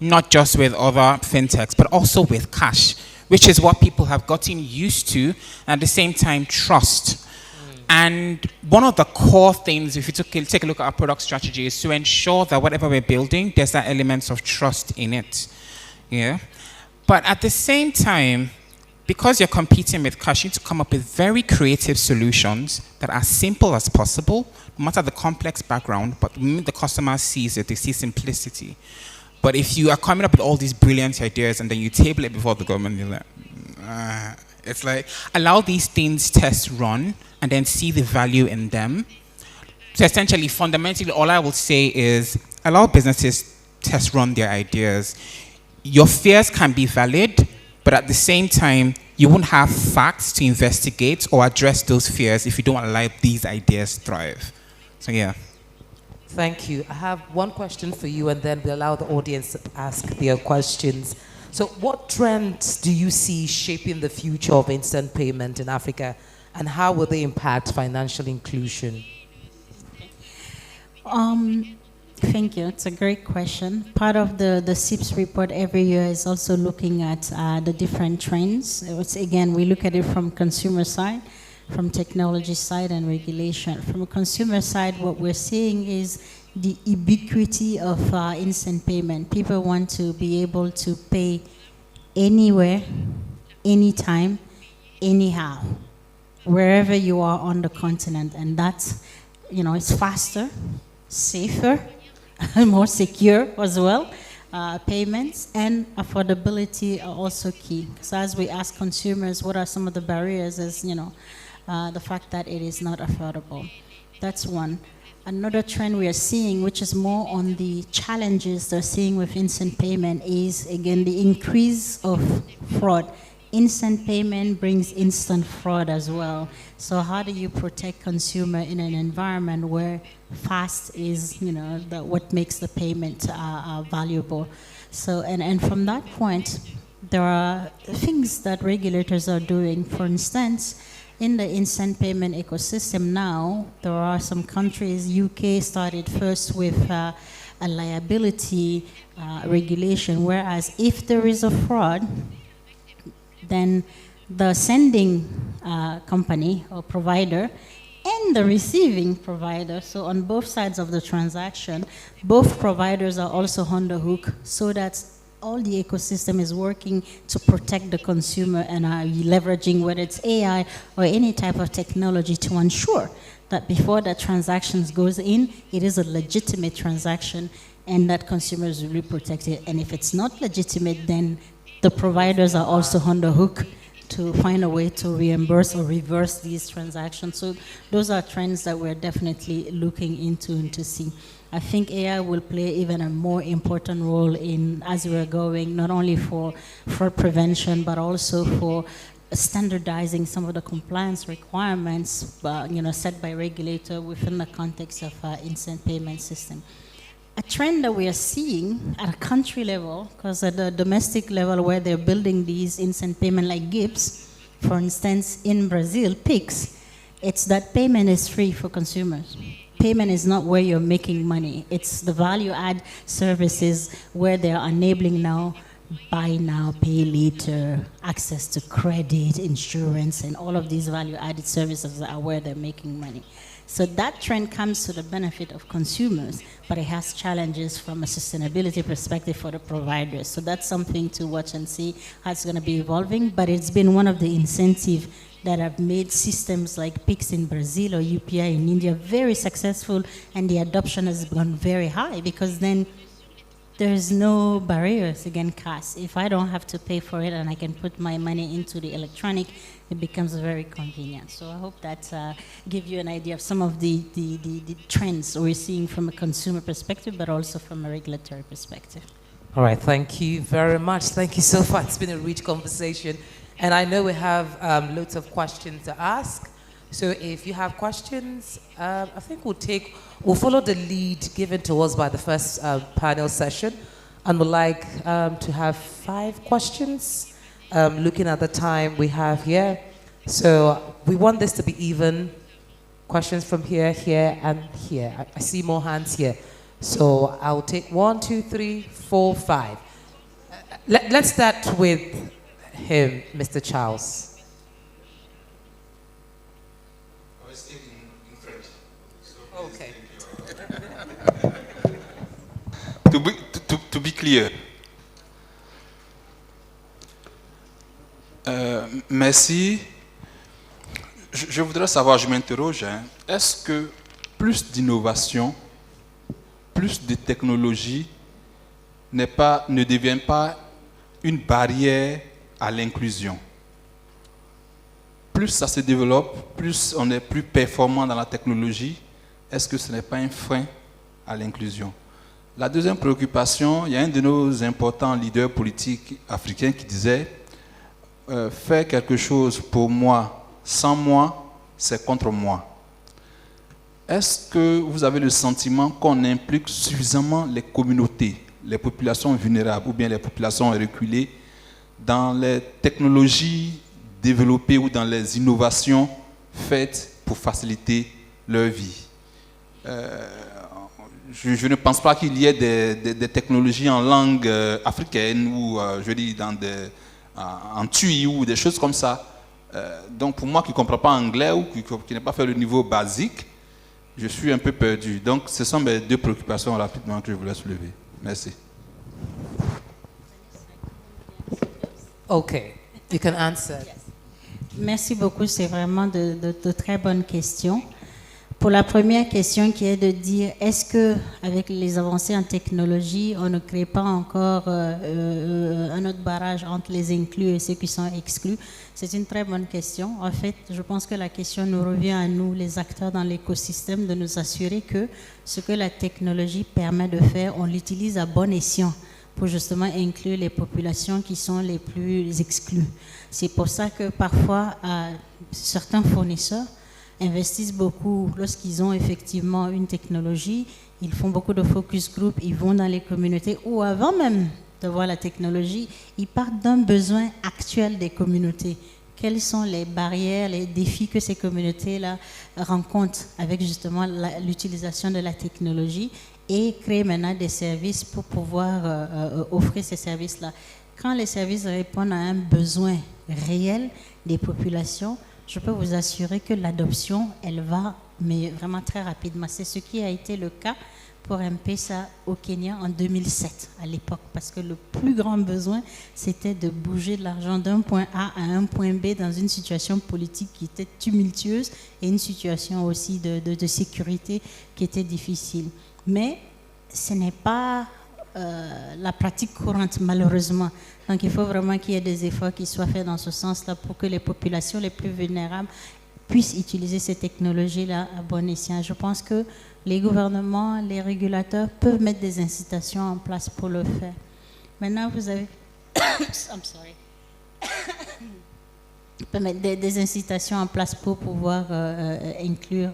Speaker 4: not just with other fintechs, but also with cash, which is what people have gotten used to, and at the same time, trust. And one of the core things, if you take a look at our product strategy, is to ensure that whatever we're building, there's that element of trust in it. Yeah. But at the same time, because you're competing with cash, you need to come up with very creative solutions that are as simple as possible, no matter the complex background, but when the customer sees it, they see simplicity. But if you are coming up with all these brilliant ideas and then you table it before the government, you're like, it's like, allow these things test run and then see the value in them. So essentially, fundamentally, all I will say is allow businesses test run their ideas. Your fears can be valid, but at the same time, you won't have facts to investigate or address those fears if you don't allow these ideas thrive. So yeah.
Speaker 1: Thank you. I have one question for you, and then we'll allow the audience to ask their questions. So what trends do you see shaping the future of instant payment in Africa, and how will they impact financial inclusion?
Speaker 2: Thank you. It's a great question. Part of the CIPS report every year is also looking at the different trends. Again, we look at it from consumer side, from technology side, and regulation. From a consumer side, what we're seeing is the ubiquity of instant payment. People want to be able to pay anywhere, anytime, anyhow, wherever you are on the continent. And that's, it's faster, safer, more secure as well. Payments and affordability are also key. So as we ask consumers, what are some of the barriers, as the fact that it is not affordable. That's one. Another trend we are seeing, which is more on the challenges they're seeing with instant payment, is again the increase of fraud. Instant payment brings instant fraud as well. So how do you protect consumer in an environment where fast is, what makes the payment valuable? So, and from that point, there are things that regulators are doing. For instance, in the instant payment ecosystem now, there are some countries, UK started first with a liability regulation, whereas if there is a fraud, then the sending company or provider and the receiving provider, so on both sides of the transaction, both providers are also on the hook, so that all the ecosystem is working to protect the consumer and are leveraging, whether it's AI or any type of technology, to ensure that before that transaction goes in, it is a legitimate transaction and that consumers will be protected. And if it's not legitimate, then the providers are also on the hook to find a way to reimburse or reverse these transactions. So those are trends that we're definitely looking into and to see. I think AI will play even a more important role in, as we're going, not only for fraud prevention, but also for standardizing some of the compliance requirements, set by regulator within the context of instant payment system. A trend that we are seeing at a country level, because at the domestic level where they're building these instant payment like GIFs, for instance, in Brazil, PIX, it's that payment is free for consumers. Payment is not where you're making money. It's the value add services where they're enabling now, buy now, pay later, access to credit, insurance, and all of these value added services are where they're making money. So that trend comes to the benefit of consumers, but it has challenges from a sustainability perspective for the providers. So that's something to watch and see how it's going to be evolving, but it's been one of the incentives that have made systems like PIX in Brazil or UPI in India very successful, and the adoption has gone very high because then there's no barriers against cash. If I don't have to pay for it and I can put my money into the electronic, it becomes very convenient. So I hope that gives you an idea of some of the trends we're seeing from a consumer perspective, but also from a regulatory perspective.
Speaker 1: All right, thank you very much. Thank you so far. It's been a rich conversation. And I know we have loads of questions to ask. So if you have questions, I think we'll follow the lead given to us by the first panel session. And we'd like to have 5 questions, looking at the time we have here. So we want this to be even. Questions from here, here, and here. I see more hands here. So I'll take 1, 2, 3, 4, 5. Let's start with him, Mr. Charles.
Speaker 5: I was thinking in French. So
Speaker 1: Okay.
Speaker 5: to be clear, merci. Je voudrais savoir, je m'interroge, est-ce que plus d'innovation, plus de technologie ne devient pas une barrière à l'inclusion? Plus ça se développe, plus on est plus performant dans la technologie, est-ce que ce n'est pas un frein à l'inclusion? La deuxième préoccupation, il y a un de nos importants leaders politiques africains qui disait faire quelque chose pour moi, sans moi, c'est contre moi. Est-ce que vous avez le sentiment qu'on implique suffisamment les communautés, les populations vulnérables ou bien les populations reculées dans les technologies développées ou dans les innovations faites pour faciliter leur vie? Je ne pense pas qu'il y ait des technologies en langue africaine ou je dis en tui ou des choses comme ça. Donc pour moi qui ne comprends pas anglais ou qui n'a pas fait le niveau basique, je suis un peu perdu. Donc ce sont mes 2 préoccupations rapidement que je voulais soulever. Merci.
Speaker 1: Okay, you can answer.
Speaker 2: Yes. Merci beaucoup, c'est vraiment de très bonnes questions. Pour la première question qui est de dire, est-ce que avec les avancées en technologie, on ne crée pas encore un autre barrage entre les inclus et ceux qui sont exclus? C'est une très bonne question. En fait, je pense que la question nous revient à nous, les acteurs dans l'écosystème, de nous assurer que ce que la technologie permet de faire, on l'utilise à bon escient pour justement inclure les populations qui sont les plus exclues. C'est pour ça que parfois, certains fournisseurs investissent beaucoup lorsqu'ils ont effectivement une technologie, ils font beaucoup de focus group, ils vont dans les communautés ou avant même de voir la technologie, ils partent d'un besoin actuel des communautés. Quelles sont les barrières, les défis que ces communautés-là rencontrent avec justement l'utilisation de la technologie et créer maintenant des services pour pouvoir offrir ces services-là. Quand les services répondent à un besoin réel des populations, je peux vous assurer que l'adoption, elle va mais vraiment très rapidement. C'est ce qui a été le cas pour M-Pesa au Kenya en 2007 à l'époque, parce que le plus grand besoin, c'était de bouger de l'argent d'un point A à un point B dans une situation politique qui était tumultueuse et une situation aussi de sécurité qui était difficile. Mais ce n'est pas la pratique courante, malheureusement. Donc il faut vraiment qu'il y ait des efforts qui soient faits dans ce sens-là pour que les populations les plus vulnérables puissent utiliser ces technologies-là à bon escient. Je pense que les gouvernements, les régulateurs peuvent mettre des incitations en place pour le faire. Maintenant, vous avez... I'm sorry. peut mettre des incitations en place pour pouvoir inclure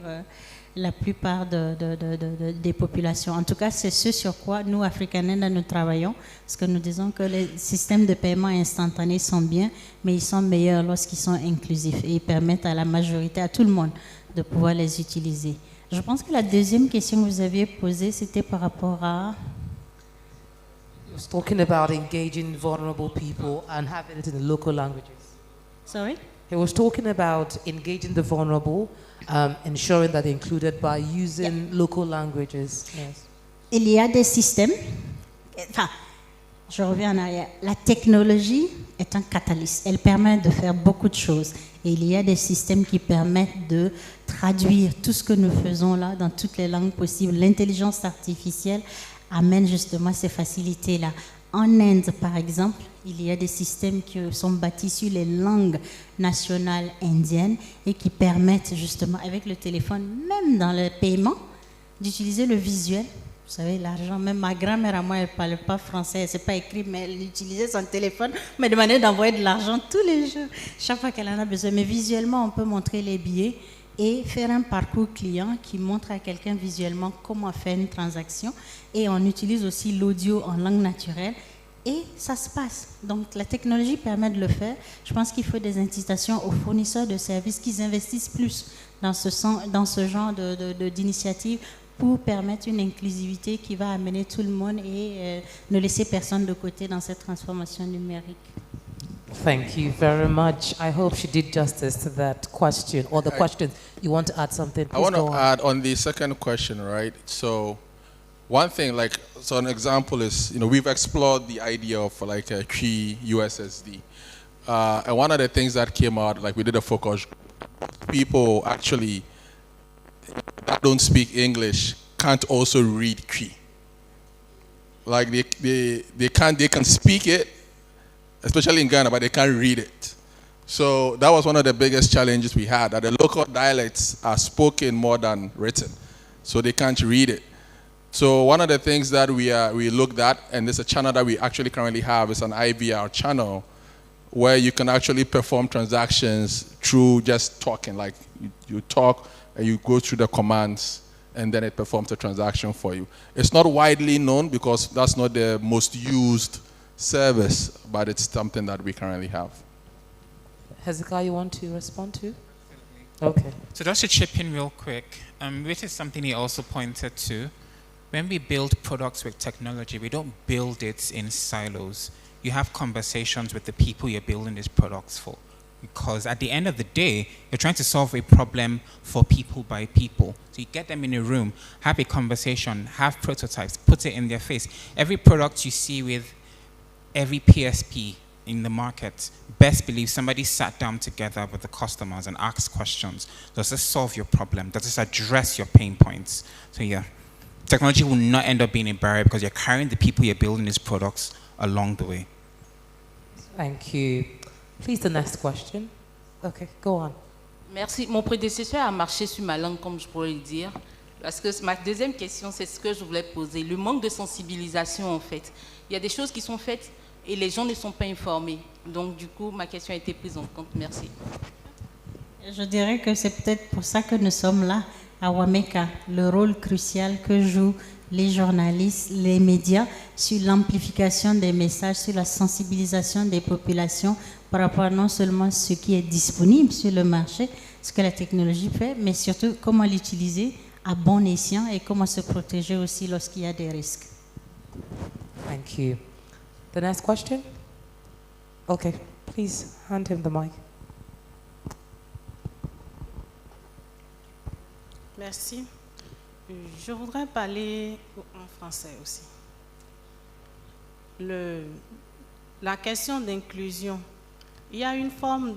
Speaker 2: la plupart des populations. En tout cas, c'est ce sur quoi nous, AfricaNenda, nous travaillons, parce que nous disons que les systèmes de paiement instantanés sont bien, mais ils sont meilleurs lorsqu'ils sont inclusifs et ils permettent à la majorité, à tout le monde, de pouvoir les utiliser. Je pense que la deuxième question que vous aviez posée, c'était par rapport à...
Speaker 1: He was talking about engaging vulnerable people and having it in the local languages.
Speaker 2: Sorry?
Speaker 1: He was talking about engaging the vulnerable, ensuring that they're included by using local languages. Yes.
Speaker 2: Il y a des systèmes, enfin, je reviens en arrière, la technologie est un catalyste, elle permet de faire beaucoup de choses. Et il y a des systèmes qui permettent de traduire tout ce que nous faisons là dans toutes les langues possibles. L'intelligence artificielle amène justement ces facilités-là. En Inde, par exemple, il y a des systèmes qui sont bâtis sur les langues nationales indiennes et qui permettent justement, avec le téléphone, même dans le paiement, d'utiliser le visuel. Vous savez, l'argent, même ma grand-mère à moi, elle ne parle pas français, elle ne sait pas écrire, mais elle utilisait son téléphone, me demandait d'envoyer de l'argent tous les jours, chaque fois qu'elle en a besoin. Mais visuellement, on peut montrer les billets et faire un parcours client qui montre à quelqu'un visuellement comment faire une transaction. Et on utilise aussi l'audio en langue naturelle et ça se passe. Donc la technologie permet de le faire. Je pense qu'il faut des incitations aux fournisseurs de services qui investissent plus dans ce genre d'initiative pour permettre une inclusivité qui va amener tout le monde et ne laisser personne de côté dans cette transformation numérique.
Speaker 1: Thank you very much. I hope she did justice to that question or the question. You want to add something? Please
Speaker 3: I want
Speaker 1: go
Speaker 3: to
Speaker 1: on.
Speaker 3: add on the second question, right? So one thing, like, so an example is, you know, we've explored the idea of like a key USSD. And one of the things that came out, like we did a focus, people actually that don't speak English can't also read key. Like they can speak it, especially in Ghana, but they can't read it. So that was one of the biggest challenges we had, that the local dialects are spoken more than written, so they can't read it. So one of the things that we looked at, and there's a channel that we actually currently have, is an IVR channel, where you can actually perform transactions through just talking. Like you talk and you go through the commands, and then it performs a transaction for you. It's not widely known because that's not the most used service, but it's something that we currently have.
Speaker 1: Hezekiah, you want to respond to? Okay.
Speaker 4: So just to chip in real quick, which is something he also pointed to, when we build products with technology, we don't build it in silos. You have conversations with the people you're building these products for. Because at the end of the day, you're trying to solve a problem for people by people. So you get them in a room, have a conversation, have prototypes, put it in their face. Every product you see with every PSP in the market, best believe somebody sat down together with the customers and asked questions. Does this solve your problem? Does this address your pain points? So yeah, technology will not end up being a barrier because you're carrying the people you're building these products along the way.
Speaker 1: Thank you. Please, the next question. Okay, go on.
Speaker 6: Merci. Mon prédécesseur a marché sur ma langue, comme je pourrais le dire. Parce que ma deuxième question, c'est ce que je voulais poser. Le manque de sensibilisation, en fait. Il y a des choses qui sont faites et les gens ne sont pas informés. Donc, du coup, ma question a été prise en compte. Merci.
Speaker 2: Je dirais que c'est peut-être pour ça que nous sommes là, à WAMECA, le rôle crucial que jouent les journalistes, les médias sur l'amplification des messages, sur la sensibilisation des populations par rapport non seulement à ce qui est disponible sur le marché, ce que la technologie fait, mais surtout comment l'utiliser à bon escient et comment se protéger aussi lorsqu'il y a des risques.
Speaker 1: Thank you. The next question? Okay, please hand him the mic.
Speaker 7: Merci. Je voudrais parler en français aussi. La question d'inclusion. Il y a une forme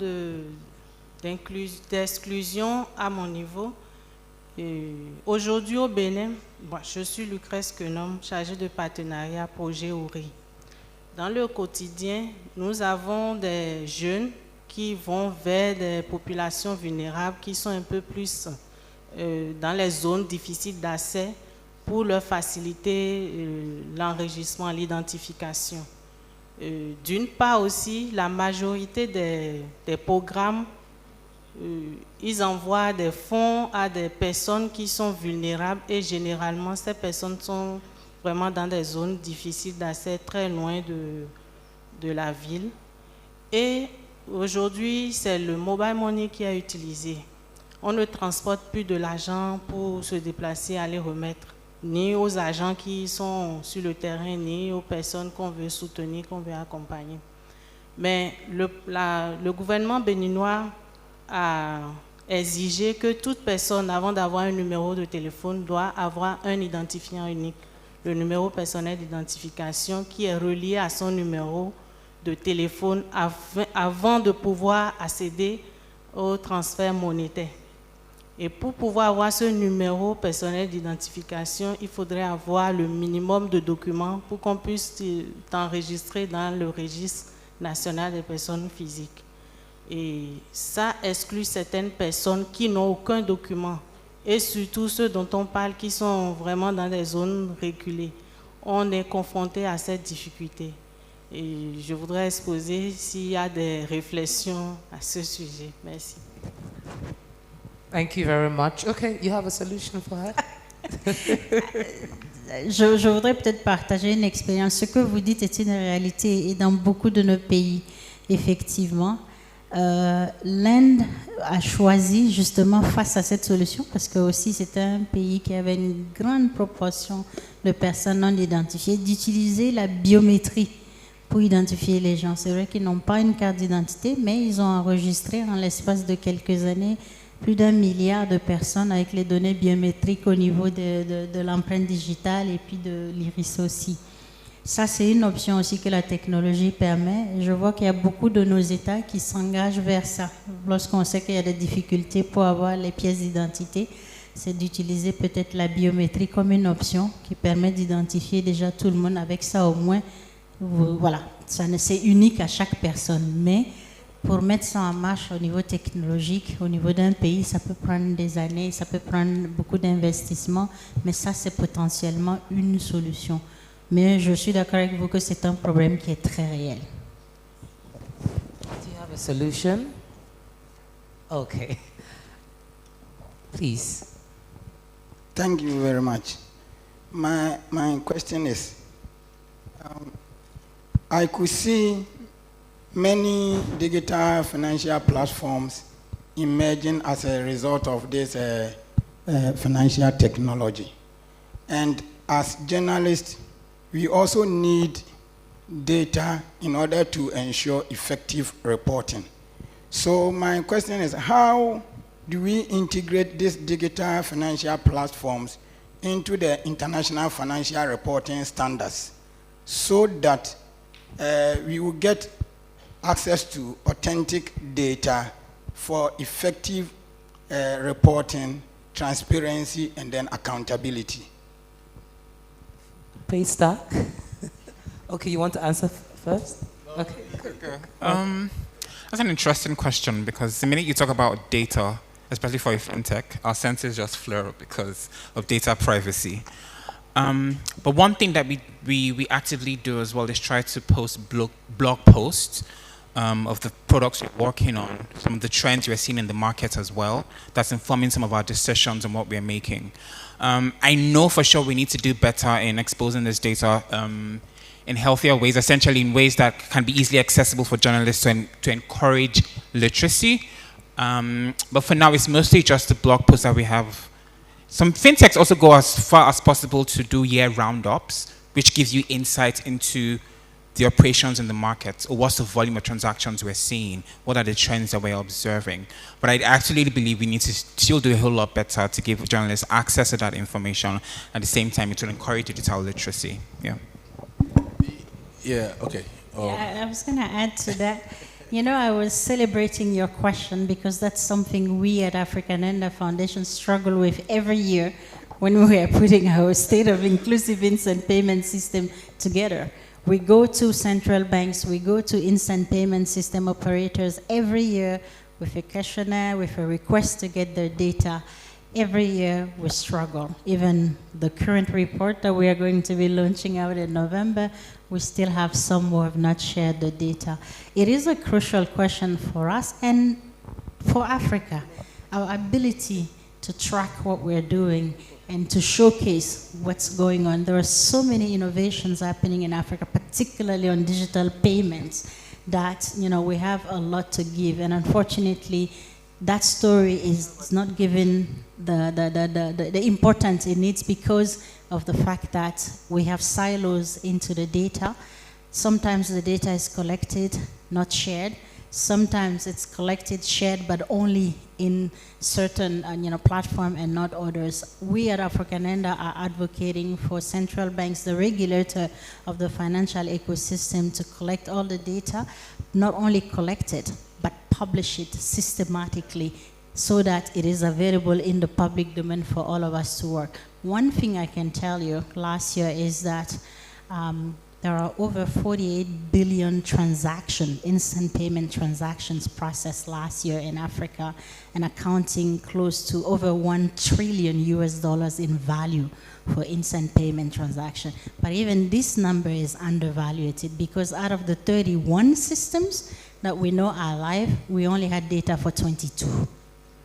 Speaker 7: d'exclusion à mon niveau. Aujourd'hui au Bénin, je suis Lucrèce Quenom, chargée de partenariat projet ORI. Dans le quotidien, nous avons des jeunes qui vont vers des populations vulnérables qui sont un peu plus dans les zones difficiles d'accès pour leur faciliter l'enregistrement, l'identification. D'une part aussi, la majorité des programmes, ils envoient des fonds à des personnes qui sont vulnérables et généralement ces personnes sont vraiment dans des zones difficiles d'accès, très loin de la ville. Et aujourd'hui, c'est le mobile money qui est utilisé. On ne transporte plus de l'argent pour se déplacer, aller remettre, ni aux agents qui sont sur le terrain, ni aux personnes qu'on veut soutenir, qu'on veut accompagner. Mais le gouvernement béninois a exigé que toute personne, avant d'avoir un numéro de téléphone, doit avoir un identifiant unique, le numéro personnel d'identification qui est relié à son numéro de téléphone avant de pouvoir accéder au transfert monétaire. Et pour pouvoir avoir ce numéro personnel d'identification, il faudrait avoir le minimum de documents pour qu'on puisse t'enregistrer dans le registre national des personnes physiques. Et ça exclut certaines personnes qui n'ont aucun document. Et surtout ceux dont on parle qui sont vraiment dans des zones reculées. On est confronté à cette difficulté. Et je voudrais exposer s'il y a des réflexions à ce sujet. Merci.
Speaker 1: Thank you very much. Okay, you have a solution for her?
Speaker 2: Je voudrais peut-être partager une expérience. Ce que vous dites est une réalité et dans beaucoup de nos pays, effectivement. L'Inde a choisi justement face à cette solution parce que aussi c'était un pays qui avait une grande proportion de personnes non identifiées d'utiliser la biométrie pour identifier les gens. C'est vrai qu'ils n'ont pas une carte d'identité, mais ils ont enregistré en l'espace de quelques années plus d'1 milliard de personnes avec les données biométriques au niveau de l'empreinte digitale et puis de l'iris aussi. Ça, c'est une option aussi que la technologie permet. Je vois qu'il y a beaucoup de nos États qui s'engagent vers ça. Lorsqu'on sait qu'il y a des difficultés pour avoir les pièces d'identité, c'est d'utiliser peut-être la biométrie comme une option qui permet d'identifier déjà tout le monde. Avec ça, au moins, voilà, c'est unique à chaque personne. Mais pour mettre ça en marche au niveau technologique, au niveau d'un pays, ça peut prendre des années, ça peut prendre beaucoup d'investissements, mais ça, c'est potentiellement une solution. Mais je suis d'accord avec vous que c'est un problème qui est très réel.
Speaker 1: Do you have a solution? Okay. Please.
Speaker 8: Thank you very much. My question is, I could see many digital financial platforms emerging as a result of this financial technology. And as journalists, we also need data in order to ensure effective reporting. So my question is, how do we integrate these digital financial platforms into the international financial reporting standards so that we will get access to authentic data for effective reporting, transparency, and then accountability?
Speaker 1: Paystack. Okay, you want to answer first? Okay.
Speaker 4: That's an interesting question because the minute you talk about data, especially for a fintech, our senses just flare because of data privacy. But one thing that we actively do as well is try to post blog posts of the products we're working on, some of the trends we're seeing in the market as well, that's informing some of our decisions and what we're making. I know for sure we need to do better in exposing this data in healthier ways, essentially in ways that can be easily accessible for journalists to encourage literacy. But for now, it's mostly just the blog posts that we have. Some fintechs also go as far as possible to do year roundups, which gives you insight into the operations in the market, or what's the volume of transactions we're seeing, what are the trends that we're observing. But I actually believe we need to still do a whole lot better to give journalists access to that information. At the same time, it will encourage digital literacy. Yeah.
Speaker 3: Yeah, okay.
Speaker 2: Yeah, I was going to add to that. You know, I was celebrating your question because that's something we at AfricaNenda Foundation struggle with every year when we are putting our State of Inclusive Instant Payment System together. We go to central banks, we go to instant payment system operators every year with a questionnaire, with a request to get their data. Every year we struggle. Even the current report that we are going to be launching out in November, we still have some who have not shared the data. It is a crucial question for us and for Africa. Our ability to track what we're doing and to showcase what's going on. There are so many innovations happening in Africa, particularly on digital payments, that we have a lot to give. And unfortunately, that story is not given the importance it needs because of the fact that we have silos into the data. Sometimes the data is collected, not shared. Sometimes it's collected, shared, but only in certain platform and not others. We at AfricaNenda are advocating for central banks, the regulator of the financial ecosystem, to collect all the data, not only collect it, but publish it systematically so that it is available in the public domain for all of us to work. One thing I can tell you last year is that there are over 48 billion instant payment transactions processed last year in Africa, and accounting close to over $1 trillion in value for instant payment transaction. But even this number is undervalued because out of the 31 systems that we know are live, we only had data for 22.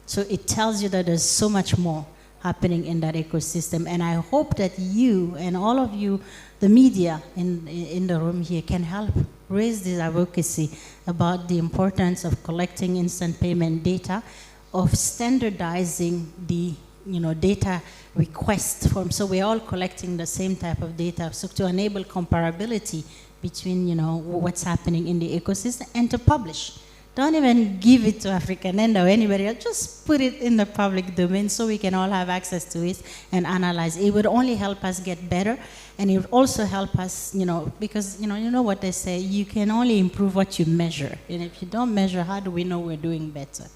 Speaker 2: So it tells you that there's so much more happening in that ecosystem. And I hope that you and all of you, the media in the room here, can help raise this advocacy about the importance of collecting instant payment data, of standardizing the data request form. So we're all collecting the same type of data. So to enable comparability between what's happening in the ecosystem and to publish. Don't even give it to AfricaNenda or anybody else. Just put it in the public domain so we can all have access to it and analyze. It would only help us get better, and it would also help us, because you know what they say, you can only improve what you measure. And if you don't measure, how do we know we're doing better?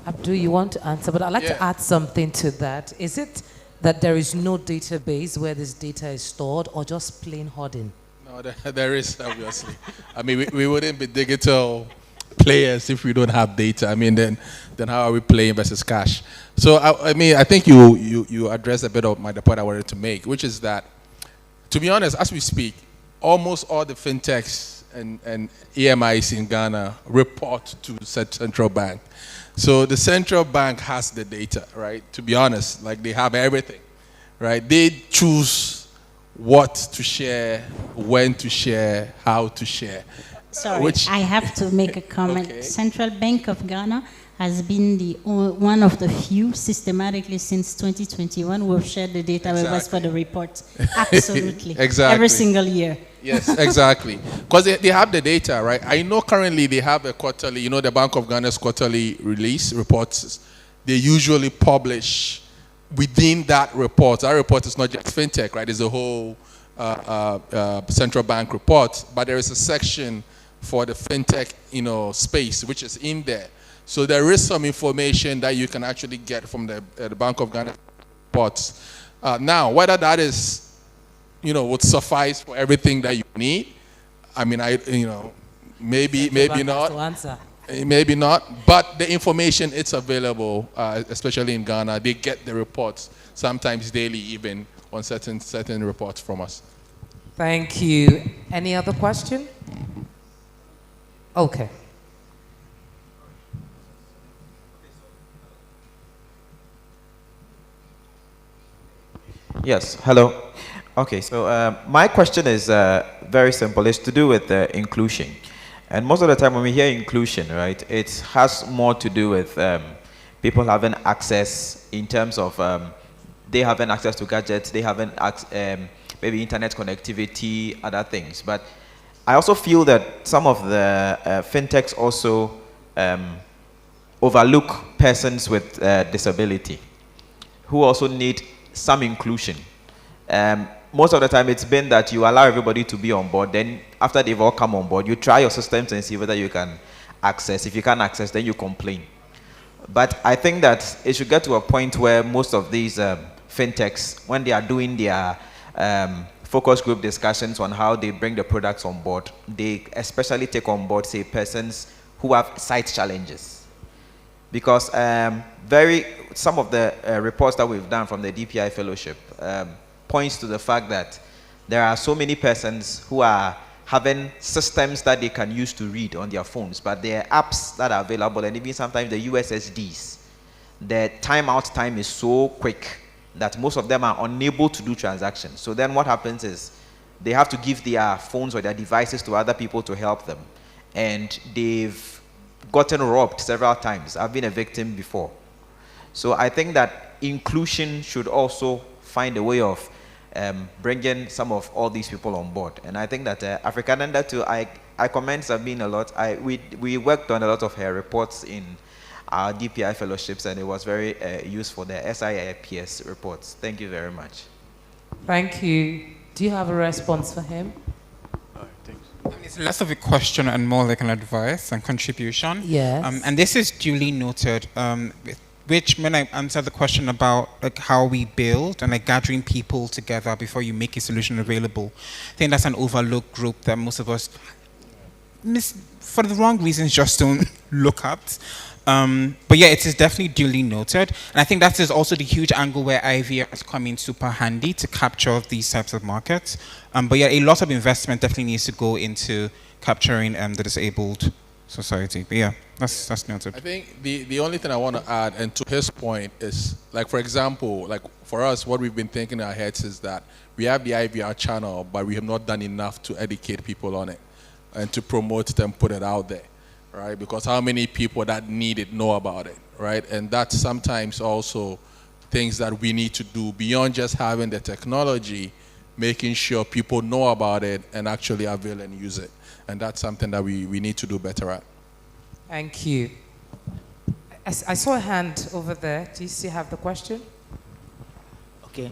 Speaker 1: Abdul, you want to answer, but I'd like to add something to that. Is it that there is no database where this data is stored, or just plain hoarding?
Speaker 3: No, there is, obviously. I mean, we wouldn't be digital players if we don't have data. I mean, then how are we playing versus cash? So I think you addressed a bit of the point I wanted to make, which is that, to be honest, as we speak, almost all the fintechs and EMIs in Ghana report to central bank. So the central bank has the data, right? To be honest, like they have everything, right? They choose what to share, when to share, how to share.
Speaker 2: Sorry, I have to make a comment. Okay. Central Bank of Ghana has been one of the few systematically since 2021 who have shared the data with us for the report. Absolutely.
Speaker 3: Exactly.
Speaker 2: Every single year.
Speaker 3: Yes, exactly. Because they have the data, right? I know currently they have a quarterly, the Bank of Ghana's quarterly release reports. They usually publish within that report. Our report is not just fintech, right? It's a whole central bank report, but there is a section for the fintech, space, which is in there. So there is some information that you can actually get from the Bank of Ghana reports. Now, whether that is, would suffice for everything that you need, I mean, maybe not. Maybe not, but the information, it's available, especially in Ghana. They get the reports, sometimes daily even, on certain reports from us.
Speaker 1: Thank you. Any other question? Okay.
Speaker 9: Yes, hello. Okay, so my question is very simple. It's to do with inclusion. And most of the time when we hear inclusion, right, it has more to do with people having access in terms of they having access to gadgets, they having maybe internet connectivity, other things. But I also feel that some of the fintechs also overlook persons with disability who also need some inclusion. Most of the time it's been that you allow everybody to be on board, then after they've all come on board, you try your systems and see whether you can access. If you can't access, then you complain. But I think that it should get to a point where most of these fintechs, when they are doing their focus group discussions on how they bring the products on board, they especially take on board, say, persons who have sight challenges. Because some of the reports that we've done from the DPI fellowship points to the fact that there are so many persons who are having systems that they can use to read on their phones, but there are apps that are available, and even sometimes the USSDs, the timeout time is so quick that most of them are unable to do transactions. So then what happens is they have to give their phones or their devices to other people to help them, and they've gotten robbed several times. I've been a victim before. So I think that inclusion should also find a way of bringing some of all these people on board. And I think that AfricaNenda too, I commend Sabine a lot. We worked on a lot of her reports in our DPI fellowships, and it was very useful, the SIIPS reports. Thank you very much.
Speaker 1: Thank you. Do you have a response for him?
Speaker 4: It's less of a question and more like an advice and contribution.
Speaker 1: Yes.
Speaker 4: And this is duly noted, which when I answer the question about like how we build and like gathering people together before you make a solution available, I think that's an overlooked group that most of us for the wrong reasons just don't look at. But yeah, it is definitely duly noted. And I think that is also the huge angle where IVR is coming super handy to capture these types of markets. But yeah, a lot of investment definitely needs to go into capturing the disabled society. But yeah, that's noted.
Speaker 3: I think the only thing I want to add, and to his point, is like, for example, like for us, what we've been thinking in our heads is that we have the IVR channel, but we have not done enough to educate people on it and to promote it and put it out there. Right, because how many people that need it know about it, right? And that's sometimes also things that we need to do beyond just having the technology, making sure people know about it and actually avail and use it. And that's something that we need to do better at.
Speaker 1: Thank you. I saw a hand over there. Do you still have the question?
Speaker 10: Ok.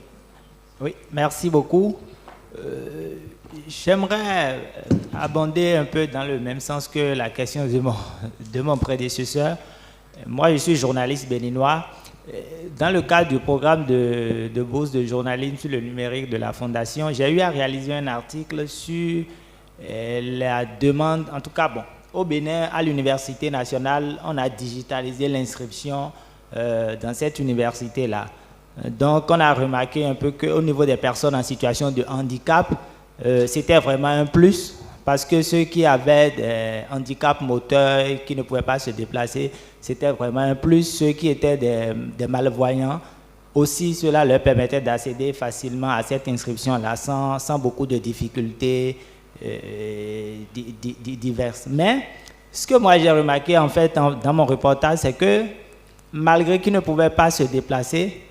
Speaker 10: Oui, merci beaucoup. J'aimerais abonder un peu dans le même sens que la question de mon prédécesseur. Moi, je suis journaliste béninois. Dans le cadre du programme de bourse de journalisme sur le numérique de la Fondation, j'ai eu à réaliser un article sur la demande, en tout cas, bon, au Bénin, à l'Université nationale, on a digitalisé l'inscription dans cette université-là. Donc, on a remarqué un peu qu'au niveau des personnes en situation de handicap, c'était vraiment un plus, parce que ceux qui avaient des handicaps moteurs et qui ne pouvaient pas se déplacer, c'était vraiment un plus. Ceux qui étaient des malvoyants, aussi cela leur permettait d'accéder facilement à cette inscription-là sans beaucoup de difficultés diverses. Mais ce que moi j'ai remarqué en fait dans mon reportage, c'est que malgré qu'ils ne pouvaient pas se déplacer,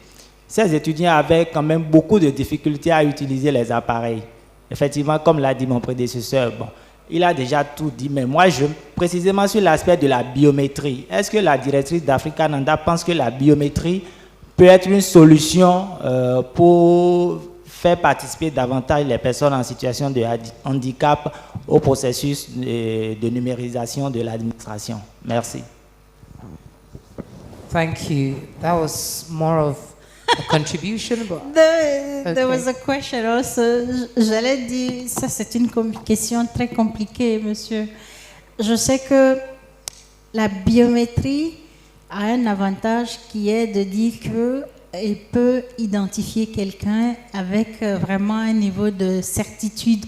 Speaker 10: ces étudiants avaient quand même beaucoup de difficultés à utiliser les appareils. Effectivement, comme l'a dit mon prédécesseur, bon, il a déjà tout dit, mais moi, précisément sur l'aspect de la biométrie, est-ce que la directrice d'AfricaNenda pense que la biométrie peut être une solution pour faire participer davantage les personnes en situation de handicap au processus de numérisation de l'administration? Merci.
Speaker 1: Thank you. That was more of a contribution, but
Speaker 2: There was a question also. J'allais dire, ça c'est une question très compliquée, monsieur. Je sais que la biométrie a un avantage qui est de dire qu'elle peut identifier quelqu'un avec vraiment un niveau de certitude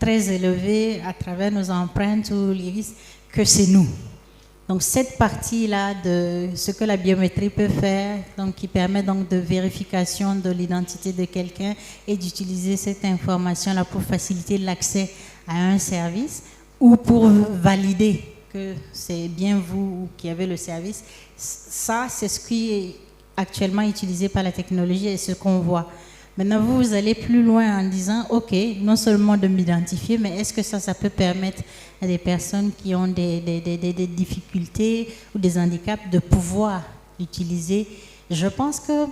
Speaker 2: très élevé à travers nos empreintes ou l'iris que c'est nous. Donc cette partie-là de ce que la biométrie peut faire, donc qui permet donc de vérification de l'identité de quelqu'un et d'utiliser cette information-là pour faciliter l'accès à un service ou pour valider que c'est bien vous qui avez le service, ça c'est ce qui est actuellement utilisé par la technologie et ce qu'on voit. Maintenant, vous allez plus loin en disant, OK, non seulement de m'identifier, mais est-ce que ça peut permettre à des personnes qui ont des difficultés ou des handicaps de pouvoir l'utiliser? Je pense que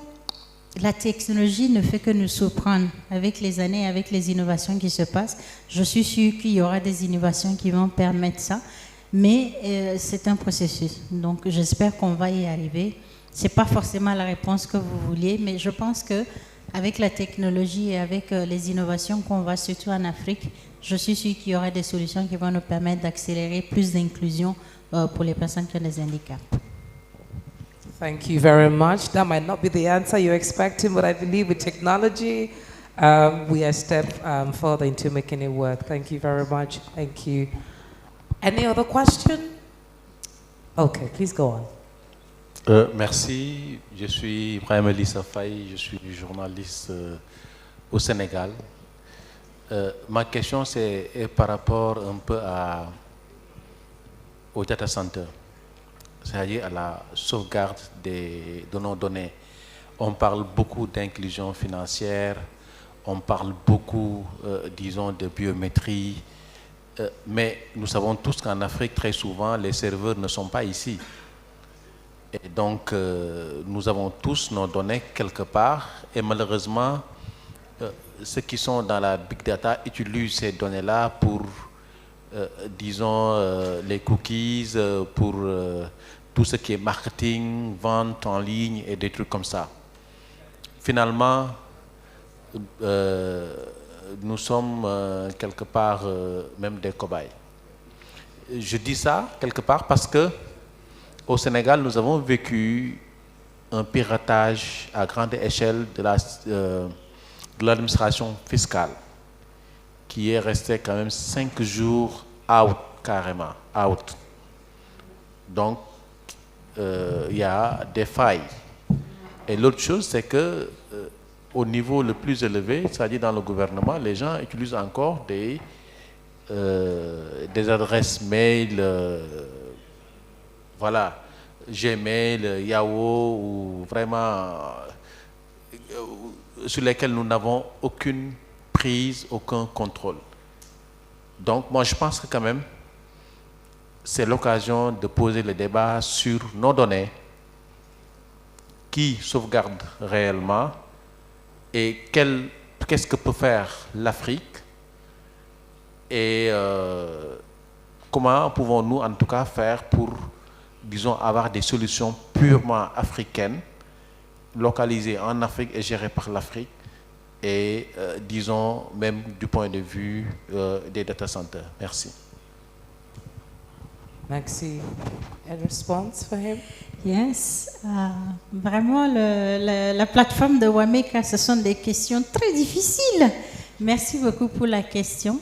Speaker 2: la technologie ne fait que nous surprendre avec les années, avec les innovations qui se passent. Je suis sûre qu'il y aura des innovations qui vont permettre ça, mais c'est un processus. Donc, j'espère qu'on va y arriver. Ce n'est pas forcément la réponse que vous vouliez, mais je pense que avec la technologie et avec les innovations qu'on voit surtout en Afrique, je suis sûre qu'il y aura des solutions qui vont nous permettre d'accélérer plus d'inclusion pour les personnes qui ont des handicaps.
Speaker 1: Thank you very much. That might not be the answer you're expecting, but I believe with technology, we are a step further into making it work. Thank you very much. Thank you. Any other question? Okay, please go on.
Speaker 11: Merci, je suis Ibrahim Elissa Faye, je suis journaliste au Sénégal. Ma question est par rapport un peu au data center, c'est-à-dire à la sauvegarde de nos données. On parle beaucoup d'inclusion financière, on parle beaucoup, disons, de biométrie, mais nous savons tous qu'en Afrique, très souvent, les serveurs ne sont pas ici. Et donc, nous avons tous nos données quelque part et malheureusement, ceux qui sont dans la big data utilisent ces données-là pour, disons, les cookies, pour tout ce qui est marketing, vente en ligne et des trucs comme ça. Finalement, nous sommes quelque part même des cobayes. Je dis ça quelque part parce que au Sénégal, nous avons vécu un piratage à grande échelle de l'administration fiscale qui est resté quand même 5 jours out, carrément, out. Donc, il y a des failles. Et l'autre chose, c'est que au niveau le plus élevé, c'est-à-dire dans le gouvernement, les gens utilisent encore des adresses mail, voilà, Gmail, Yahoo, ou vraiment sur lesquels nous n'avons aucune prise, aucun contrôle. Donc, moi, je pense que quand même, c'est l'occasion de poser le débat sur nos données, qui sauvegardent réellement et qu'est-ce que peut faire l'Afrique et comment pouvons-nous en tout cas faire pour, disons, avoir des solutions purement africaines, localisées en Afrique et gérées par l'Afrique et, disons, même du point de vue des data centers. Merci.
Speaker 1: Maxi, a response for him?
Speaker 2: Yes, vraiment la plateforme de WAMECA, ce sont des questions très difficiles. Merci beaucoup pour la question.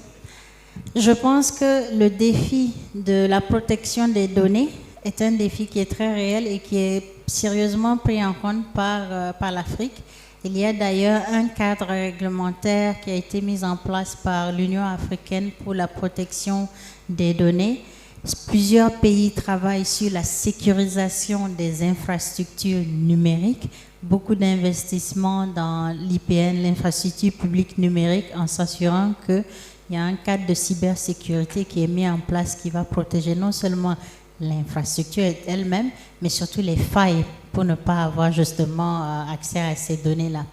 Speaker 2: Je pense que le défi de la protection des données est un défi qui est très réel et qui est sérieusement pris en compte par l'Afrique. Il y a d'ailleurs un cadre réglementaire qui a été mis en place par l'Union africaine pour la protection des données. Plusieurs pays travaillent sur la sécurisation des infrastructures numériques, beaucoup d'investissements dans l'IPN, l'infrastructure publique numérique, en s'assurant qu'il y a un cadre de cybersécurité qui est mis en place qui va protéger non seulement l'infrastructure elle-même, mais surtout les failles pour ne pas avoir justement accès à ces données-là.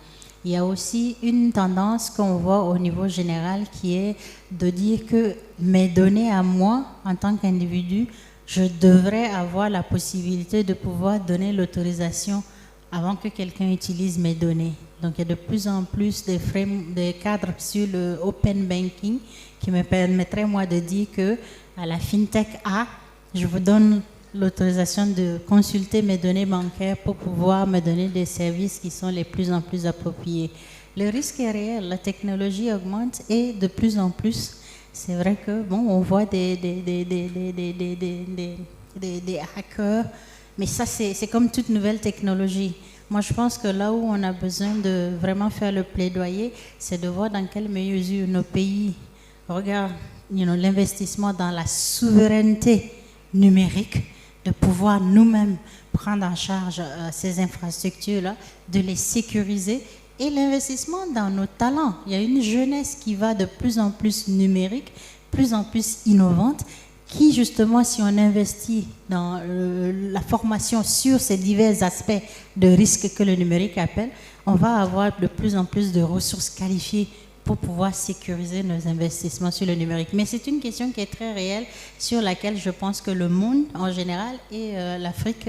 Speaker 2: Il y a aussi une tendance qu'on voit au niveau général qui est de dire que mes données à moi, en tant qu'individu, je devrais avoir la possibilité de pouvoir donner l'autorisation avant que quelqu'un utilise mes données. Donc il y a de plus en plus des cadres sur le open banking qui me permettraient moi de dire que à la FinTech A, je vous donne l'autorisation de consulter mes données bancaires pour pouvoir me donner des services qui sont les plus en plus appropriés. Le risque est réel, la technologie augmente et de plus en plus, C'est vrai que, bon, on voit des hackers, mais ça, c'est comme toute nouvelle technologie. Moi, je pense que là où on a besoin de vraiment faire le plaidoyer, c'est de voir dans quelle mesure nos pays regardent l'investissement dans la souveraineté numérique, de pouvoir nous-mêmes prendre en charge ces infrastructures-là, de les sécuriser, et l'investissement dans nos talents. Il y a une jeunesse qui va de plus en plus numérique, plus en plus innovante, qui justement, si on investit dans la formation sur ces divers aspects de risques que le numérique appelle, on va avoir de plus en plus de ressources qualifiées pour pouvoir sécuriser nos investissements sur le numérique. Mais c'est une question qui est très réelle, sur laquelle je pense que le monde en général et l'Afrique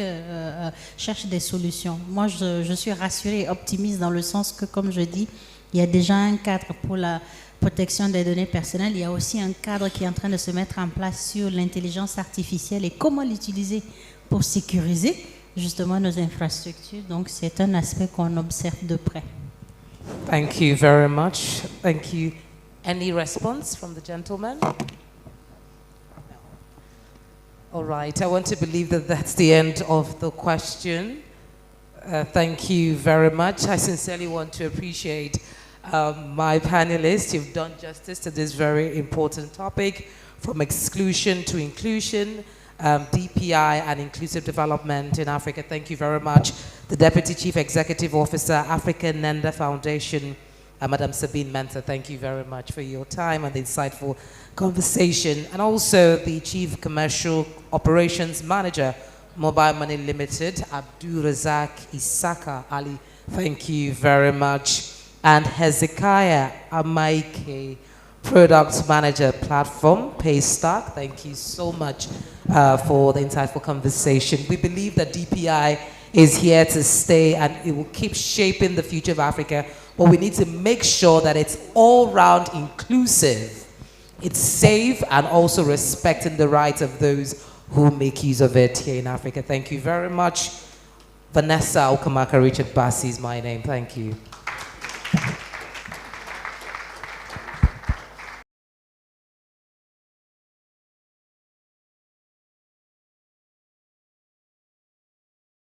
Speaker 2: cherchent des solutions. Moi, je suis rassurée et optimiste dans le sens que, comme je dis, il y a déjà un cadre pour la protection des données personnelles. Il y a aussi un cadre qui est en train de se mettre en place sur l'intelligence artificielle et comment l'utiliser pour sécuriser justement nos infrastructures. Donc, c'est un aspect qu'on observe de près.
Speaker 1: Thank you very much. Thank you. Any response from the gentleman? All right. I want to believe that that's the end of the question. Thank you very much. I sincerely want to appreciate my panelists. You've done justice to this very important topic, from exclusion to inclusion, DPI and Inclusive Development in Africa. Thank you very much. The Deputy Chief Executive Officer, AfricaNenda Foundation, Madam Sabine Mensah, thank you very much for your time and the insightful conversation. And also the Chief Commercial Operations Manager, Mobile Money Ltd, Abdul Razak Isaka Ali, thank you very much. And Hezekiah Amaike, Product Manager Platform, Paystack, thank you so much for the insightful conversation. We believe that DPI is here to stay and it will keep shaping the future of Africa, but we need to make sure that it's all-round inclusive, it's safe, and also respecting the rights of those who make use of it here in Africa. Thank you very much. Vanessa, Ukamaka, Richard Bassey is my name. Thank you.